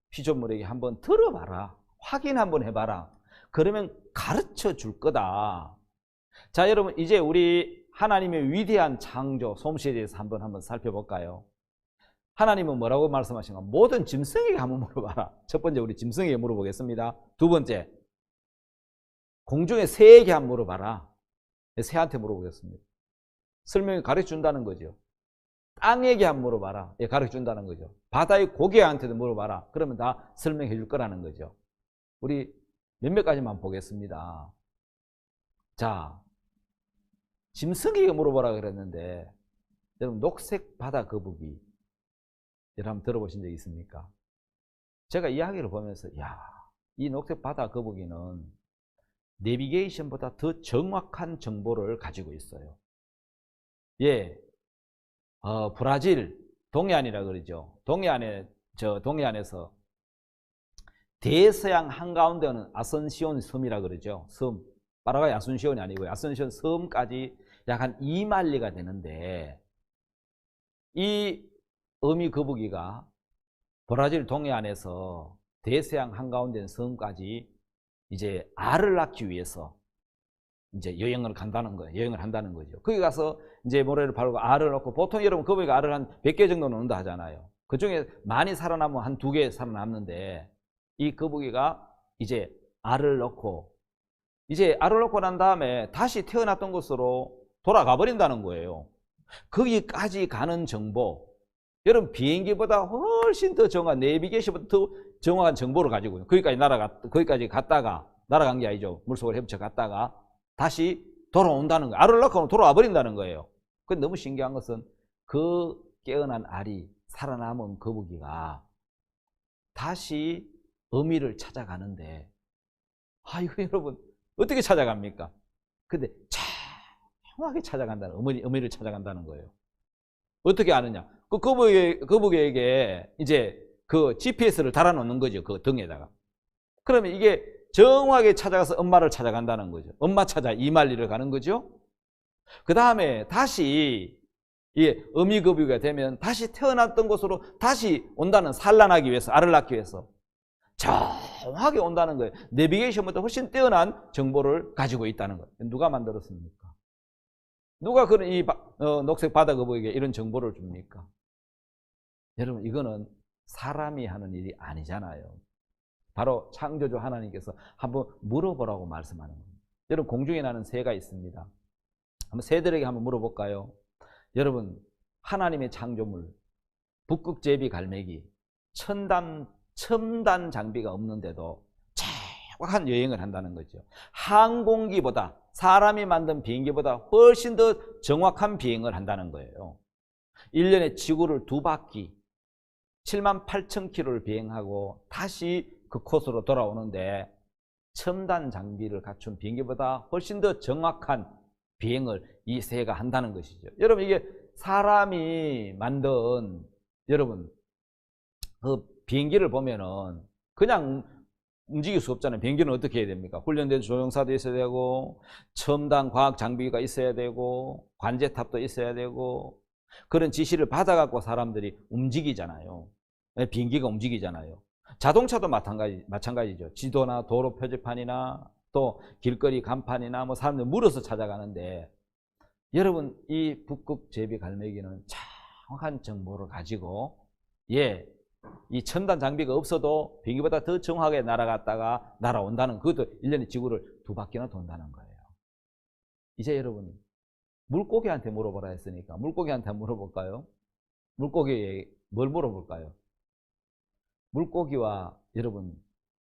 피조물에게 한번 들어봐라. 확인 한번 해봐라. 그러면 가르쳐 줄 거다. 자 여러분 이제 우리 하나님의 위대한 창조 솜씨에 대해서 한번 살펴볼까요? 하나님은 뭐라고 말씀하신가? 모든 짐승에게 한번 물어봐라. 첫 번째 우리 짐승에게 물어보겠습니다. 두 번째 공중의 새에게 한번 물어봐라. 새한테 물어보겠습니다. 설명이 가르쳐준다는 거죠. 땅에게 한번 물어봐라. 가르쳐준다는 거죠. 바다의 고기한테도 물어봐라. 그러면 다 설명해 줄 거라는 거죠. 우리 몇몇 가지만 보겠습니다. 자, 짐승에게 물어보라 그랬는데, 여러분, 녹색 바다 거북이, 여러분 한번 들어보신 적 있습니까? 제가 이야기를 보면서, 야, 이 녹색 바다 거북이는 내비게이션보다 더 정확한 정보를 가지고 있어요. 예, 브라질, 동해안이라 그러죠. 동해안에서 대서양 한가운데는 아선시온 섬이라 그러죠. 섬. 파라과이 아순시온이 아니고요. 아순시온 섬까지 약 한 2마일리가 되는데, 이 어미 거북이가 브라질 동해안에서 대서양 한가운데 섬까지 이제 알을 낳기 위해서 이제 여행을 간다는 거예요. 여행을 한다는 거죠. 거기 가서 이제 모래를 바르고 알을 넣고, 보통 여러분 거북이가 알을 한 100개 정도 넣는다 하잖아요. 그 중에 많이 살아남으면 한 2개 살아남는데, 이 거북이가 이제 알을 넣고, 이제 알을 넣고 난 다음에 다시 태어났던 곳으로 돌아가 버린다는 거예요. 거기까지 가는 정보, 여러분 비행기보다 훨씬 더 정확한, 내비게이션보다 더 정확한 정보를 가지고 거기까지 갔다가 날아간 게 아니죠. 물속을 헤엄쳐 갔다가 다시 돌아온다는 거예요. 알을 넣고 돌아와 버린다는 거예요. 근데 너무 신기한 것은 그 깨어난 알이 살아남은 거북이가 다시 어미를 찾아가는데, 이거 여러분 어떻게 찾아갑니까? 근데 정확하게 찾아간다는, 어미를 찾아간다는 거예요. 어떻게 아느냐? 그 거북이에게 이제 그 GPS를 달아놓는 거죠. 그 등에다가. 그러면 이게 정확하게 찾아가서 엄마를 찾아간다는 거죠. 엄마 찾아 2마일리를 가는 거죠. 그 다음에 다시 어미 거북이가 되면 다시 태어났던 곳으로 다시 온다는, 산란하기 위해서, 알을 낳기 위해서 정확하게 온다는 거예요. 내비게이션보다 훨씬 뛰어난 정보를 가지고 있다는 거예요. 누가 만들었습니까? 누가 그런 녹색 바다 거북이에게 이런 정보를 줍니까? 여러분, 이거는 사람이 하는 일이 아니잖아요. 바로 창조주 하나님께서 한번 물어보라고 말씀하는 겁니다. 여러분, 공중에 나는 새가 있습니다. 한번 새들에게 한번 물어볼까요? 여러분, 하나님의 창조물, 북극제비 갈매기, 첨단 장비가 없는데도 정확한 여행을 한다는 거죠. 항공기보다, 사람이 만든 비행기보다 훨씬 더 정확한 비행을 한다는 거예요. 1년에 지구를 2바퀴 78,000km를 비행하고 다시 그 코스로 돌아오는데, 첨단 장비를 갖춘 비행기보다 훨씬 더 정확한 비행을 이 새가 한다는 것이죠. 여러분, 이게 사람이 만든, 여러분, 그 비행기를 보면은 그냥 움직일 수 없잖아요. 비행기는 어떻게 해야 됩니까? 훈련된 조종사도 있어야 되고, 첨단 과학 장비가 있어야 되고, 관제탑도 있어야 되고, 그런 지시를 받아갖고 사람들이 움직이잖아요. 비행기가 움직이잖아요. 자동차도 마찬가지죠. 지도나 도로 표지판이나 또 길거리 간판이나 뭐 사람들 물어서 찾아가는데, 여러분, 이 북극 제비 갈매기는 정확한 정보를 가지고, 이 첨단 장비가 없어도 비행기보다 더 정확하게 날아갔다가 날아온다는, 그것도 1년에 지구를 2바퀴나 돈다는 거예요. 이제 여러분, 물고기한테 물어보라 했으니까 물고기한테 한번 물어볼까요? 물고기에 뭘 물어볼까요? 물고기와 여러분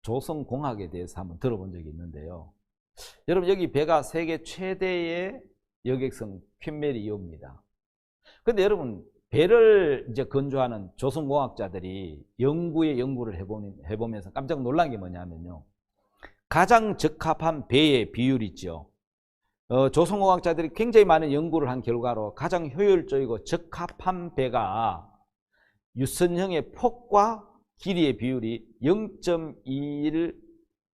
조성공학에 대해서 한번 들어본 적이 있는데요. 여러분, 여기 배가 세계 최대의 여객선 퀸메리호입니다. 근데 여러분, 배를 이제 건조하는 조성공학자들이 연구를 해보면서 깜짝 놀란 게 뭐냐면요, 가장 적합한 배의 비율 있죠. 조성공학자들이 굉장히 많은 연구를 한 결과로 가장 효율적이고 적합한 배가 유선형의 폭과 길이의 비율이 0.21에서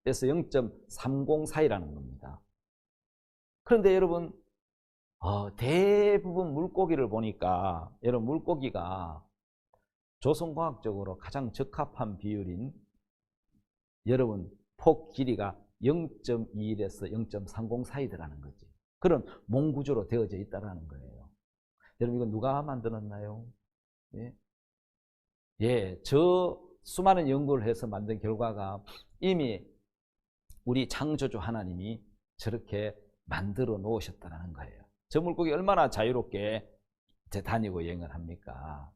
0.30 사이라는 겁니다. 그런데 여러분, 대부분 물고기를 보니까, 여러분, 물고기가 조성공학적으로 가장 적합한 비율인, 여러분, 폭 길이가 0.21에서 0.30 사이더라는 거지. 그런 몸구조로 되어져 있다는 거예요. 여러분, 이거 누가 만들었나요? 저 수많은 연구를 해서 만든 결과가 이미 우리 창조주 하나님이 저렇게 만들어 놓으셨다는 거예요. 저 물고기 얼마나 자유롭게 다니고 여행을 합니까?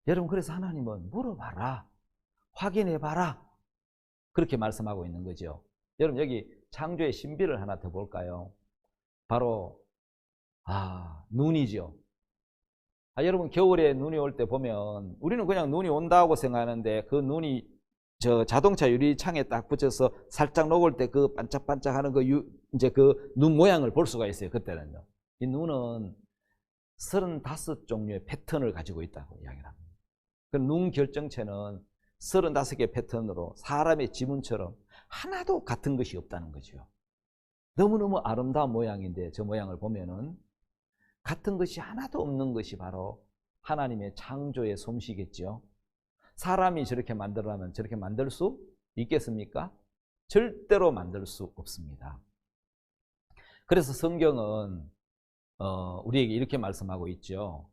여러분, 그래서 하나님은 물어봐라, 확인해봐라, 그렇게 말씀하고 있는 거죠. 여러분, 여기 창조의 신비를 하나 더 볼까요? 바로 눈이죠. 여러분, 겨울에 눈이 올 때 보면 우리는 그냥 눈이 온다고 생각하는데, 그 눈이 저 자동차 유리창에 딱 붙여서 살짝 녹을 때 그 반짝반짝하는 이제 그 눈 모양을 볼 수가 있어요. 그때는요. 이 눈은 35종류의 패턴을 가지고 있다고 이야기를 합니다. 그 눈 결정체는 35개의 패턴으로 사람의 지문처럼 하나도 같은 것이 없다는 거죠. 너무너무 아름다운 모양인데, 저 모양을 보면은 같은 것이 하나도 없는 것이 바로 하나님의 창조의 솜씨겠죠. 사람이 저렇게 만들려면 저렇게 만들 수 있겠습니까? 절대로 만들 수 없습니다. 그래서 성경은 우리에게 이렇게 말씀하고 있죠.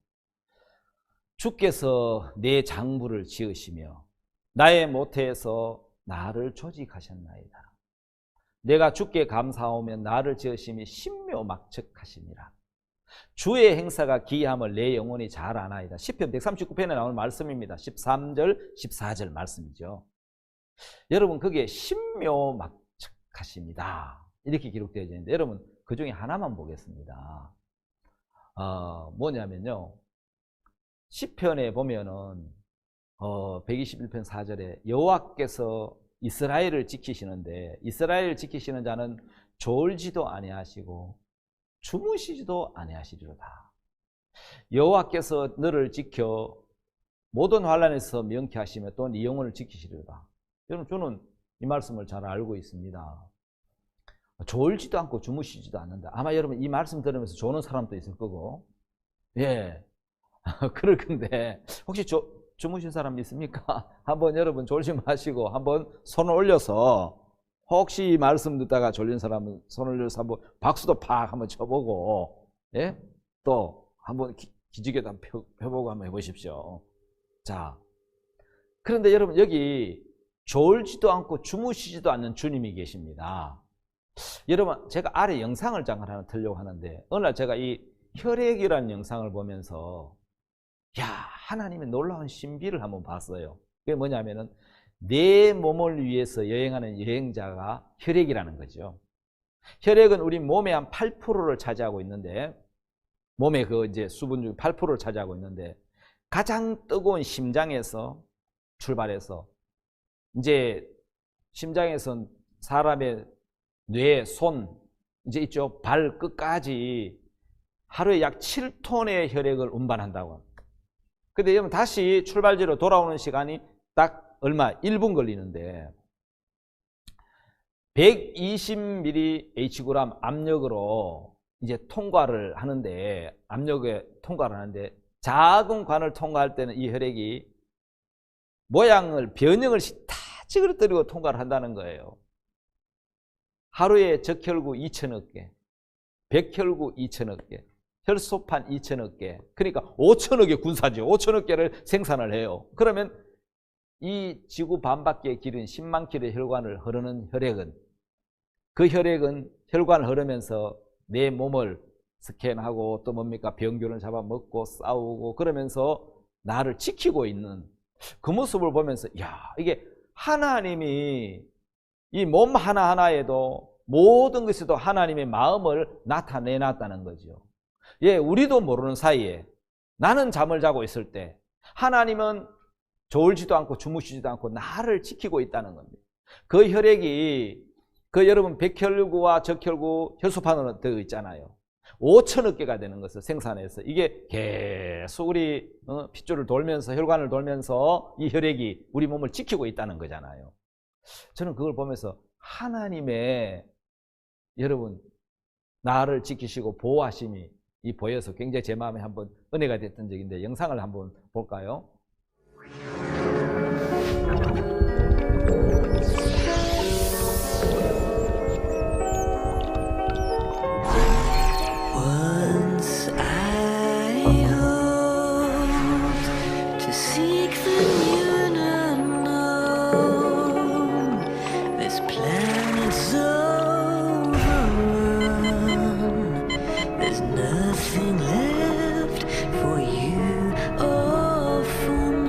주께서 내 장부를 지으시며 나의 모태에서 나를 조직하셨나이다. 내가 주께 감사하오며 나를 지으심이 신묘막측하시니라. 주의 행사가 기이함을 내 영혼이 잘 아나이다. 시편 139편에 나오는 말씀입니다. 13절, 14절 말씀이죠. 여러분, 그게 신묘막측하십니다, 이렇게 기록되어 있는데, 여러분, 그 중에 하나만 보겠습니다. 뭐냐면요, 시편에 보면은 121편 4절에 여호와께서 이스라엘을 지키시는데, 이스라엘을 지키시는 자는 졸지도 아니하시고 주무시지도 아니하시리로다. 여호와께서 너를 지켜 모든 환난에서 명쾌하시며 또 네 영혼을 지키시리로다. 여러분, 저는 이 말씀을 잘 알고 있습니다. 졸지도 않고 주무시지도 않는다. 아마 여러분 이 말씀 들으면서 조는 사람도 있을 거고, 예, 그럴 건데, 혹시 주무신 사람 있습니까? 한번 여러분 졸지 마시고 한번 손을 올려서, 혹시 이 말씀 듣다가 졸린 사람은 손을 올려서 한번 박수도 팍 한번 쳐보고, 예? 또 한번 기지개도 한번 펴보고 한번 해보십시오. 자, 그런데 여러분, 여기 졸지도 않고 주무시지도 않는 주님이 계십니다. 여러분, 제가 아래 영상을 잠깐 하나 틀려고 하는데, 어느 날 제가 이 혈액이라는 영상을 보면서 하나님의 놀라운 신비를 한번 봤어요. 그게 뭐냐면은 내 몸을 위해서 여행하는 여행자가 혈액이라는 거죠. 혈액은 우리 몸의 한 8%를 차지하고 있는데, 몸의 그 이제 수분 중 8%를 차지하고 있는데, 가장 뜨거운 심장에서 출발해서 이제 심장에선 사람의 뇌, 손, 이제 있죠, 발 끝까지 하루에 약 7톤의 혈액을 운반한다고 합니다. 근데 여러분, 다시 출발지로 돌아오는 시간이 딱 얼마? 1분 걸리는데 120ml/Hg 압력으로 이제 통과를 하는데, 압력에 통과를 하는데, 작은 관을 통과할 때는 이 혈액이 모양을 변형을 다 찌그러뜨리고 통과를 한다는 거예요. 하루에 적혈구 2천억 개, 백혈구 2천억 개, 혈소판 2천억 개, 그러니까 5천억의 군사죠. 5천억 개를 생산을 해요. 그러면 이 지구 반바퀴에 길은 10만 킬의 혈관을 흐르는 혈액은, 그 혈액은 혈관을 흐르면서 내 몸을 스캔하고 또 뭡니까, 병균을 잡아먹고 싸우고 그러면서 나를 지키고 있는 그 모습을 보면서, 이게 하나님이 이 몸 하나하나에도 모든 것에도 하나님의 마음을 나타내놨다는 거죠. 우리도 모르는 사이에 나는 잠을 자고 있을 때 하나님은 졸지도 않고 주무시지도 않고 나를 지키고 있다는 겁니다. 그 혈액이 여러분 백혈구와 적혈구, 혈소판으로 되어 있잖아요. 5천억 개가 되는 것을 생산해서 이게 계속 우리 핏줄을 돌면서, 혈관을 돌면서 이 혈액이 우리 몸을 지키고 있다는 거잖아요. 저는 그걸 보면서 하나님의 여러분 나를 지키시고 보호하심이 보여서 굉장히 제 마음에 한번 은혜가 됐던 적인데, 영상을 한번 볼까요? Once I hoped to seek the new and unknown. This planet's overrun. There's nothing left for you or for me.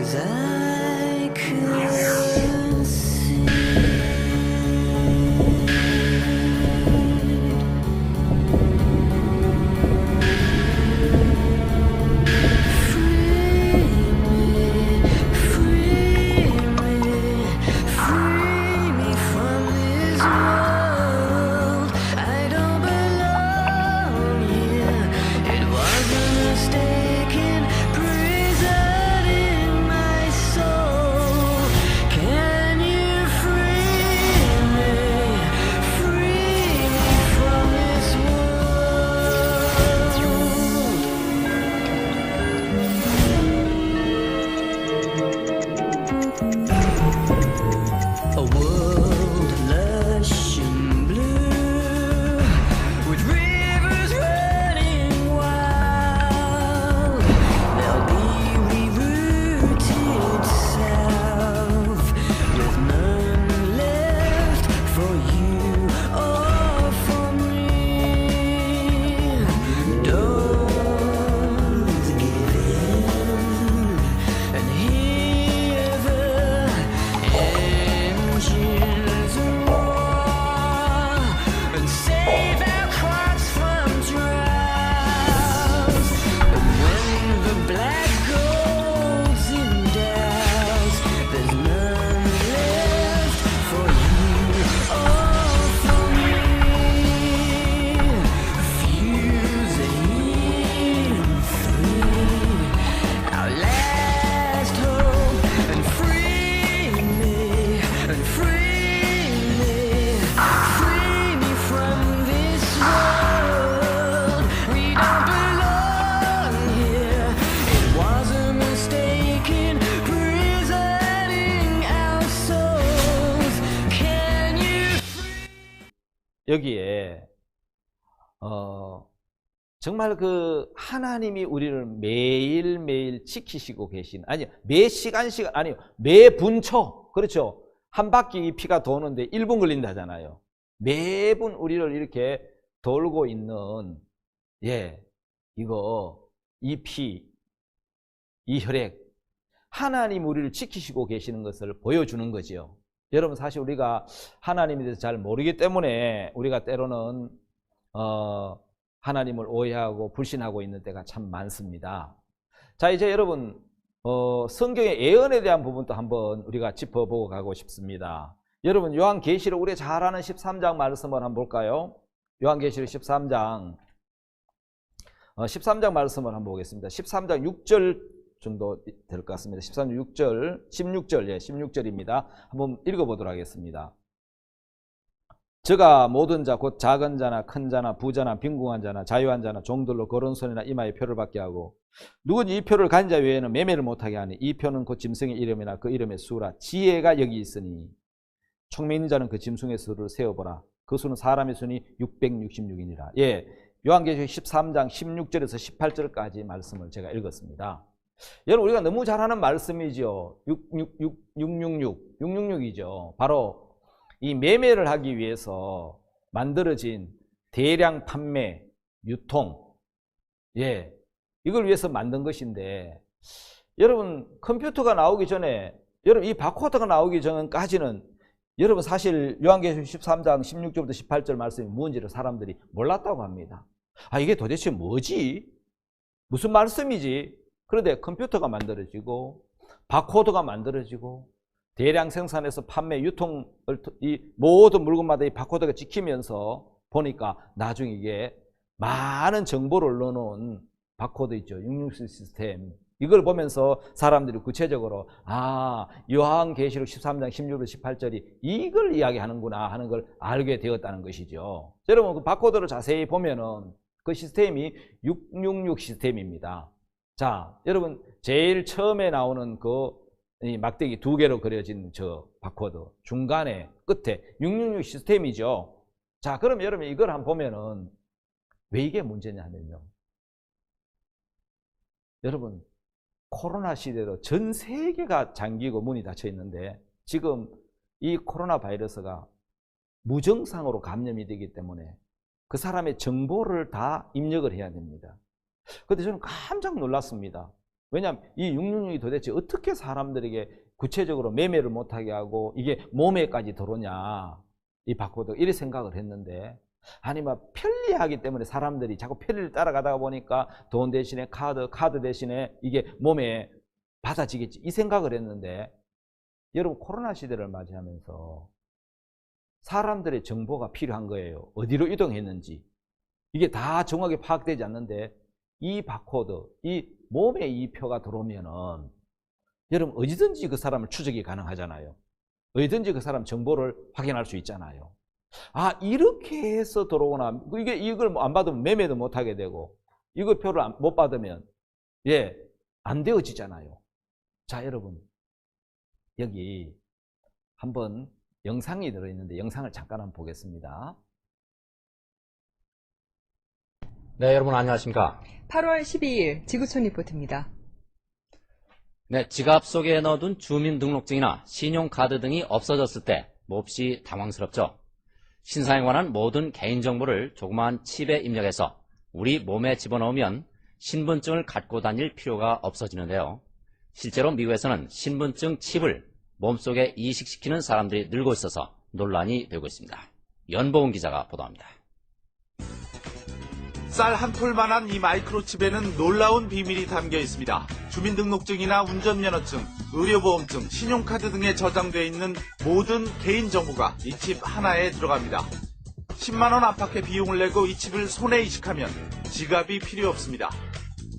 'cause I could see. A world lush and blue, with rivers running wild. They'll be rerouted south, with none left for you or for me. Don't give in and hear the engines roar, and save our crops from droughts. And when the black goes in doubt, there's none left for you or for me. Fusing free, our last hope, and free me, and free me from this world. We don't belong here. It was a mistaken prisoning our souls. Can you? 여기에 정말 그 하나님이 우리를 매일매일 지키시고 계신, 아니 매 시간씩, 아니요 매 분초, 그렇죠, 한 바퀴 이 피가 도는데 1분 걸린다잖아요. 매분 우리를 이렇게 돌고 있는, 이거 이 피, 이 혈액, 하나님 우리를 지키시고 계시는 것을 보여주는 거죠. 여러분, 사실 우리가 하나님에 대해서 잘 모르기 때문에 우리가 때로는 하나님을 오해하고 불신하고 있는 때가 참 많습니다. 자, 이제 여러분 성경의 예언에 대한 부분도 한번 우리가 짚어보고 가고 싶습니다. 여러분, 요한계시록 우리 잘 아는 13장 말씀을 한번 볼까요? 요한계시록 13장 13장 말씀을 한번 보겠습니다. 13장 6절 정도 될 것 같습니다. 13장 6절, 16절, 16절입니다. 한번 읽어보도록 하겠습니다. 저가 모든 자, 곧 작은 자나 큰 자나 부자나 빈궁한 자나 자유한 자나 종들로 거론손이나 이마에 표를 받게 하고, 누구든지 이 표를 가진 자 외에는 매매를 못하게 하니, 이 표는 곧 짐승의 이름이나 그 이름의 수라. 지혜가 여기 있으니 총명 있는 자는 그 짐승의 수를 세어보라. 그 수는 사람의 수니 666이니라. 요한계시록 13장 16절에서 18절까지 말씀을 제가 읽었습니다. 여러분, 우리가 너무 잘 아는 말씀이죠. 666이죠. 바로 이 매매를 하기 위해서 만들어진 대량 판매, 유통, 이걸 위해서 만든 것인데, 여러분 컴퓨터가 나오기 전에, 여러분 이 바코드가 나오기 전까지는 여러분 사실 요한계시록 13장 16절부터 18절 말씀이 뭔지를 사람들이 몰랐다고 합니다. 아, 이게 도대체 뭐지? 무슨 말씀이지? 그런데 컴퓨터가 만들어지고 바코드가 만들어지고 대량 생산해서 판매, 유통을, 이 모든 물건마다 이 바코드가 찍히면서 보니까 나중에 이게 많은 정보를 넣어놓은 바코드 있죠. 666 시스템. 이걸 보면서 사람들이 구체적으로 요한계시록 13장 16절 18절이 이걸 이야기하는구나 하는 걸 알게 되었다는 것이죠. 여러분, 그 바코드를 자세히 보면은 그 시스템이 666 시스템입니다. 자, 여러분 제일 처음에 나오는 이 막대기 두 개로 그려진 저 바코드, 중간에 끝에 666 시스템이죠. 자, 그럼 여러분 이걸 한번 보면은 왜 이게 문제냐면요, 여러분 코로나 시대로 전 세계가 잠기고 문이 닫혀 있는데, 지금 이 코로나 바이러스가 무증상으로 감염이 되기 때문에 그 사람의 정보를 다 입력을 해야 됩니다. 그런데 저는 깜짝 놀랐습니다. 왜냐하면 이 666이 도대체 어떻게 사람들에게 구체적으로 매매를 못하게 하고 이게 몸에까지 들어오냐, 이 바코드, 이렇게 생각을 했는데, 아니 막 편리하기 때문에 사람들이 자꾸 편리를 따라가다 보니까 돈 대신에 카드 대신에 이게 몸에 받아지겠지, 이 생각을 했는데, 여러분 코로나 시대를 맞이하면서 사람들의 정보가 필요한 거예요. 어디로 이동했는지 이게 다 정확하게 파악되지 않는데, 이 바코드, 이 몸에 이 표가 들어오면은 여러분 어디든지 그 사람을 추적이 가능하잖아요. 어디든지 그 사람 정보를 확인할 수 있잖아요. 아, 이렇게 해서 들어오나, 이걸 안 받으면 매매도 못 하게 되고, 이거 표를 못 받으면 안 되어지잖아요. 자, 여러분 여기 한번 영상이 들어있는데 영상을 잠깐 한번 보겠습니다. 네, 여러분 안녕하십니까. 8월 12일 지구촌 리포트입니다. 네, 지갑 속에 넣어둔 주민등록증이나 신용카드 등이 없어졌을 때 몹시 당황스럽죠. 신상에 관한 모든 개인정보를 조그마한 칩에 입력해서 우리 몸에 집어넣으면 신분증을 갖고 다닐 필요가 없어지는데요. 실제로 미국에서는 신분증 칩을 몸속에 이식시키는 사람들이 늘고 있어서 논란이 되고 있습니다. 연보은 기자가 보도합니다. 쌀 한 톨만한 이 마이크로칩에는 놀라운 비밀이 담겨 있습니다. 주민등록증이나 운전면허증, 의료보험증, 신용카드 등에 저장되어 있는 모든 개인정보가 이 칩 하나에 들어갑니다. 10만 원 안팎의 비용을 내고 이 칩을 손에 이식하면 지갑이 필요 없습니다.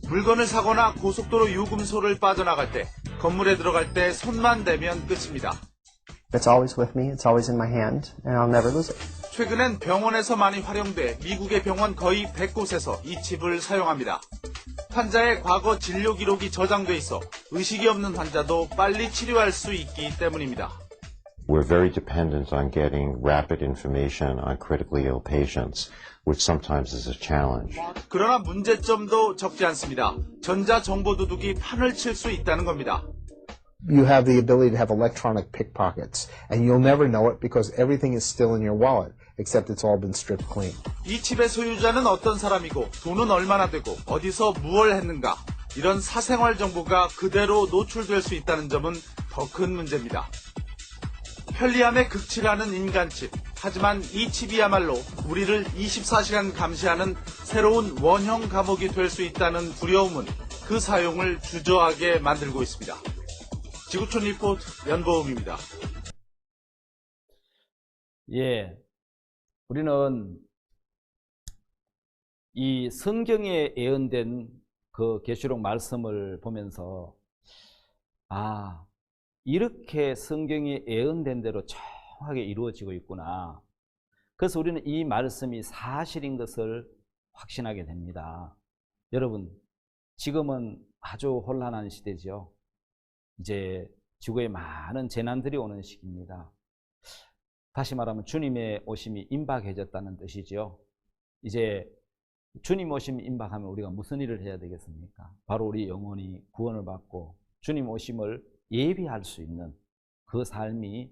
물건을 사거나 고속도로 요금소를 빠져나갈 때, 건물에 들어갈 때 손만 대면 끝입니다. It's always with me, it's always in my hand, and I'll never lose it. 최근엔 병원에서 많이 활용돼 미국의 병원 거의 100곳에서 이 칩을 사용합니다. 환자의 과거 진료 기록이 저장돼 있어 의식이 없는 환자도 빨리 치료할 수 있기 때문입니다. We're very dependent on getting rapid information on critically ill patients, which sometimes is a challenge. 그러나 문제점도 적지 않습니다. 전자정보도둑이 판을 칠 수 있다는 겁니다. You have the ability to have electronic pickpockets, and you'll never know it because everything is still in your wallet, except it's all been stripped clean. 이 칩의 소유자는 어떤 사람이고 돈은 얼마나 되고 어디서 무엇을 했는가, 이런 사생활 정보가 그대로 노출될 수 있다는 점은 더 큰 문제입니다. 편리함에 극치라는 인간칩, 하지만 이 칩이야말로 우리를 24시간 감시하는 새로운 원형 감옥이 될 수 있다는 두려움은 그 사용을 주저하게 만들고 있습니다. 지구촌 리포트 연보음입니다. 우리는 이 성경에 예언된 그 계시록 말씀을 보면서, 아, 이렇게 성경이 예언된 대로 정확하게 이루어지고 있구나. 그래서 우리는 이 말씀이 사실인 것을 확신하게 됩니다. 여러분, 지금은 아주 혼란한 시대죠. 이제 지구에 많은 재난들이 오는 시기입니다. 다시 말하면 주님의 오심이 임박해졌다는 뜻이죠. 이제 주님 오심이 임박하면 우리가 무슨 일을 해야 되겠습니까? 바로 우리 영혼이 구원을 받고 주님 오심을 예비할 수 있는 그 삶이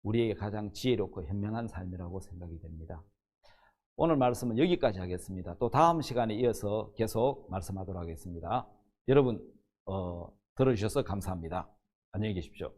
우리에게 가장 지혜롭고 현명한 삶이라고 생각이 됩니다. 오늘 말씀은 여기까지 하겠습니다. 또 다음 시간에 이어서 계속 말씀하도록 하겠습니다. 여러분 들어주셔서 감사합니다. 안녕히 계십시오.